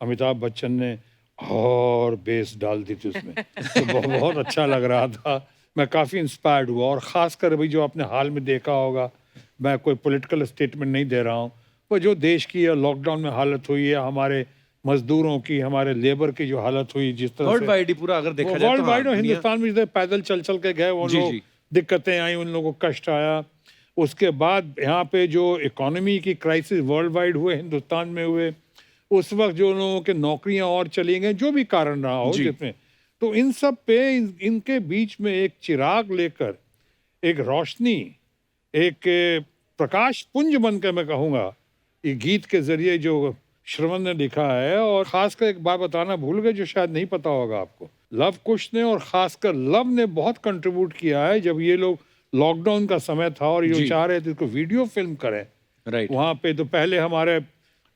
अमिताभ बच्चन ने और बेस डाल दी थी उसमें, तो बहुत अच्छा लग रहा था। मैं काफ़ी इंस्पायर्ड हुआ, और ख़ासकर अभी जो आपने हाल में देखा होगा, मैं कोई पॉलिटिकल स्टेटमेंट नहीं दे रहा हूँ, वो जो देश की लॉकडाउन में हालत हुई है, हमारे मजदूरों की, हमारे लेबर की जो हालत हुई, जिस तरह वर्ल्ड वाइड ही पूरा अगर देखा जाए, वर्ल्ड वाइड, हिंदुस्तान में पैदल चल चल के गए वो लोग, दिक्कतें आई, उन लोगों को कष्ट आया। उसके बाद यहाँ पे जो इकोनॉमी की क्राइसिस वर्ल्ड वाइड हुए, हिंदुस्तान में हुए, उस वक्त जो लोगों के नौकरियां और चली गई, जो भी कारण रहा हो जिसमें, तो इन सब पे इनके बीच में एक चिराग लेकर, एक रोशनी, एक प्रकाश पुंज बनकर, मैं कहूँगा, ये गीत के जरिए जो श्रवण ने लिखा है। और खासकर एक बात बताना भूल गए जो शायद नहीं पता होगा आपको, लव कुश ने और खासकर लव ने बहुत कंट्रीब्यूट किया है। जब ये लोग लॉकडाउन का समय था और ये चाह रहे थे इसको वीडियो फिल्म करें, राइट, वहाँ पे तो पहले हमारे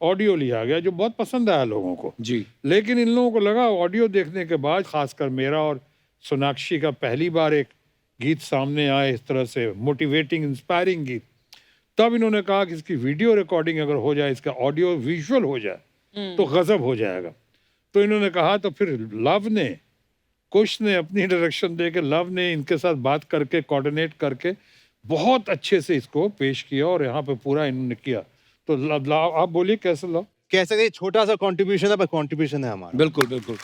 ऑडियो लिया गया, जो बहुत पसंद आया लोगों को जी। लेकिन इन लोगों को लगा ऑडियो देखने के बाद, खासकर मेरा और सोनाक्षी का पहली बार एक गीत सामने आए इस तरह से, मोटिवेटिंग इंस्पायरिंग गीत, तब इन्होंने कहा कि इसकी वीडियो रिकॉर्डिंग अगर हो जाए, इसका ऑडियो विजुअल हो जाए तो गजब हो जाएगा। तो इन्होंने कहा, तो फिर लव ने, कुश ने अपनी डायरेक्शन दे के, लव ने इनके साथ बात करके, कोऑर्डिनेट करके बहुत अच्छे से इसको पेश किया, और यहाँ पे पूरा इन्होंने किया। तो आप बोलिए कैसे लव? कैसे छोटा सा कंट्रीब्यूशन है, पर कंट्रीब्यूशन है हमारा। बिल्कुल बिल्कुल।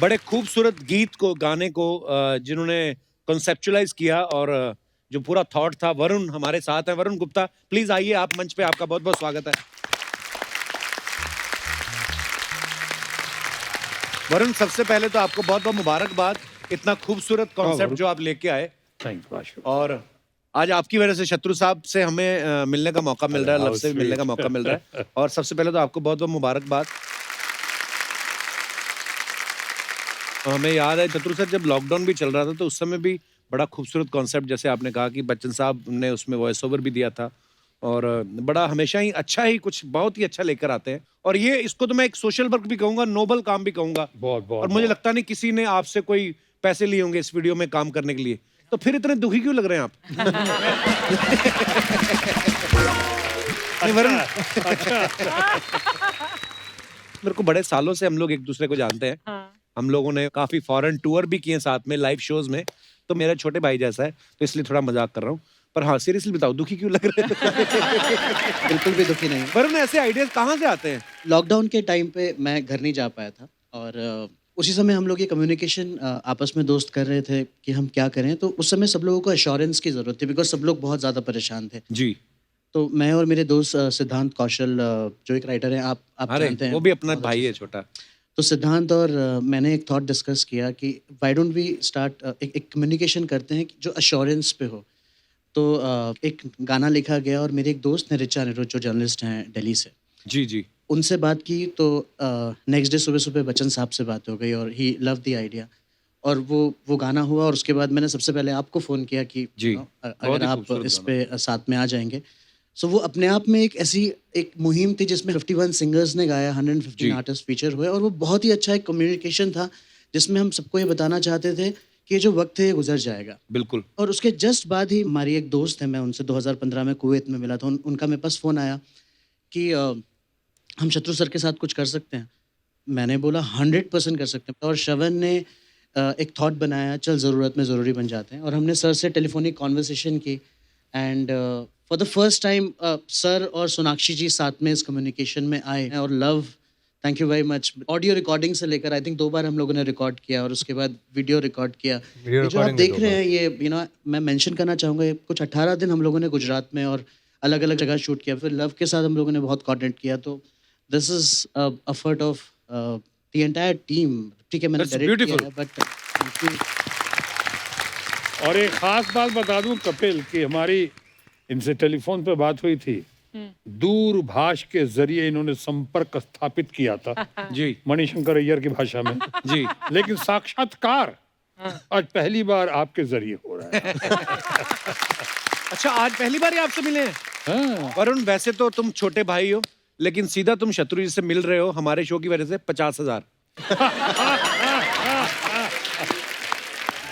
बड़े खूबसूरत गीत को, गाने को जिन्होंने कॉन्सेप्चुलाइज किया और जो पूरा थॉट था। वरुण हमारे साथ है, वरुण गुप्ता, प्लीज आइए आप मंच पे, आपका बहुत बहुत स्वागत है। वरुण, सबसे पहले तो आपको बहुत बहुत मुबारकबाद, इतना खूबसूरत कॉन्सेप्ट जो आप लेके आए। Thank you. और आज आपकी वजह से शत्रु साहब से हमें मिलने का मौका मिल रहा है, लव से भी मिलने का मौका मिल रहा है। और सबसे पहले तो आपको बहुत बहुत मुबारकबाद। हमें याद है शत्रु सर, जब लॉकडाउन भी चल रहा था तो उस समय भी बड़ा खूबसूरत कॉन्सेप्ट, जैसे आपने कहा कि बच्चन साहब ने उसमें वॉइस ओवर भी दिया था, और बड़ा हमेशा ही अच्छा ही कुछ बहुत ही अच्छा लेकर आते हैं। और ये इसको तो मैं एक सोशल वर्क भी कहूंगा, नोबल काम भी कहूंगा। बहुत बहुत। और मुझे लगता नहीं किसी ने आपसे कोई पैसे लिए होंगे इस वीडियो में काम करने के लिए, तो फिर इतने दुखी क्यों लग रहे हैं आप? नहीं, वरुण, मेरे को बड़े सालों से हम लोग एक दूसरे को जानते हैं। हम लोगों ने काफी फॉरेन टूर भी किए साथ में, लाइव शोज में। तो मेरा छोटे भाई जैसा है, तो इसलिए थोड़ा मजाक कर रहा हूँ। पर हाँ, सीरियसली बताओ, दुखी क्यों लग रहे हैं? बिल्कुल भी दुखी नहीं। वरुण, ऐसे आइडियाज कहाँ से आते हैं? लॉकडाउन के टाइम पे मैं घर नहीं जा पाया था, और उसी समय हम लोग ये कम्युनिकेशन आपस में दोस्त कर रहे थे कि हम क्या करें। तो उस समय सब लोगों को एश्योरेंस की ज़रूरत थी, बिकॉज सब लोग बहुत ज़्यादा परेशान थे। जी। तो मैं और मेरे दोस्त सिद्धांत कौशल, जो एक राइटर हैं, आप जानते हैं, वो भी अपना भाई है छोटा। तो सिद्धांत और मैंने एक थॉट डिस्कस किया कि व्हाई डोंट वी स्टार्ट एक कम्युनिकेशन करते हैं जो एश्योरेंस पे हो। तो एक गाना लिखा गया, और मेरे एक दोस्त हैं ऋचा अनिरुद्ध, जो जर्नलिस्ट हैं दिल्ली से, जी जी, उनसे बात की। तो नेक्स्ट डे सुबह सुबह बच्चन साहब से बात हो गई, और ही लव द आइडिया, और वो गाना हुआ। और उसके बाद मैंने सबसे पहले आपको फ़ोन किया कि जी, अगर आप इस पे साथ में आ जाएंगे। सो वो अपने आप में एक ऐसी एक मुहिम थी जिसमें 51 सिंगर्स ने गाया, 115 आर्टिस्ट फीचर हुए, और वो बहुत ही अच्छा एक कम्युनिकेशन था जिसमें हम सबको ये बताना चाहते थे कि ये जो वक्त है ये गुजर जाएगा। बिल्कुल। और उसके जस्ट बाद ही हमारी एक दोस्त है, मैं उनसे 2015 में कुवैत में मिला था, उनका मेरे पास फ़ोन आया कि हम शत्रु सर के साथ कुछ कर सकते हैं। मैंने बोला 100% कर सकते हैं। और श्रवण ने एक थॉट बनाया, चल ज़रूरत में ज़रूरी बन जाते हैं, और हमने सर से टेलीफोनिक कॉन्वर्सेशन की। And for the first time sir और सोनाक्षी जी साथ में इस कम्युनिकेशन में आए, और love, thank you very much. Audio recording से लेकर आई थिंक 2 बार हम लोगों ने रिकॉर्ड किया, और उसके बाद वीडियो रिकॉर्ड किया। ये जो आप देख रहे हैं, ये मैं मेंशन करना चाहूँगा, कुछ 18 दिन हम लोगों ने गुजरात में और अलग अलग जगह शूट किया। फिर लव के साथ हम लोगों ने बहुत कोऑर्डिनेट किया। तो this is effort of the entire team. ठीक है, मैंने डायरेक्ट किया है, बट और एक खास बात बता दूं कपिल, कि हमारी इनसे टेलीफोन पे बात हुई थी, दूरभाष के जरिए इन्होंने संपर्क स्थापित किया था जी, मणिशंकर अय्यर की भाषा में जी। लेकिन साक्षात्कार आज पहली बार आपके जरिए हो रहा है। अच्छा, आज पहली बार ही आपसे मिले हैं? हाँ। वरुण, वैसे तो तुम छोटे भाई हो, लेकिन सीधा तुम शत्रु जी से मिल रहे हो हमारे शो की वजह से 50,000।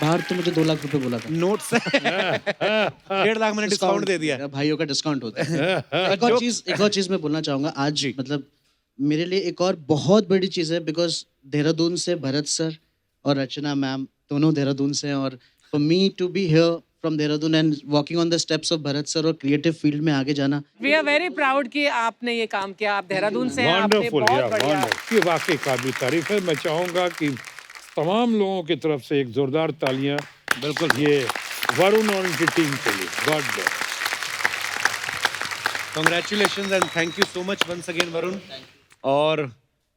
बाहर तो मुझे 2 लाख रुपए बोला था। नोट से 1.5 लाख मैंने डिस्काउंट दे दिया। भाइयों का डिस्काउंट होता है। एक और चीज मैं बोलना चाहूंगा आज, मतलब मेरे लिए एक और बहुत बड़ी चीज है, बिकॉज देहरादून से भरत सर और रचना मैम दोनों देहरादून से हैं, और for me to be here from Dehradun and walking on the steps of Bharat sir और क्रिएटिव फील्ड में आगे जाना, वी आर वेरी प्राउड कि आपने ये काम किया। आप देहरादून से हैं, आपने वंडरफुल, बहुत बढ़िया। ये वाकई काबिल तारीफ है। मैं चाहूंगा कि तमाम लोगों की तरफ से एक जोरदार तालियां बिल्कुल ये वरुण और उनकी टीम के लिए। God bless. Congratulations and thank you so much once again Varun, और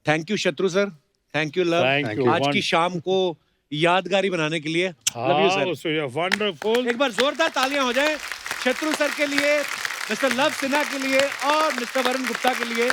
thank you Shatru sir, thank you love, Thank you. आज की शाम को यादगारी बनाने के लिए। Love you sir. वंडरफुल। एक बार जोरदार तालियां हो जाए शत्रु सर के लिए, मिस्टर लव सिन्हा के लिए और मिस्टर वरुण गुप्ता के लिए।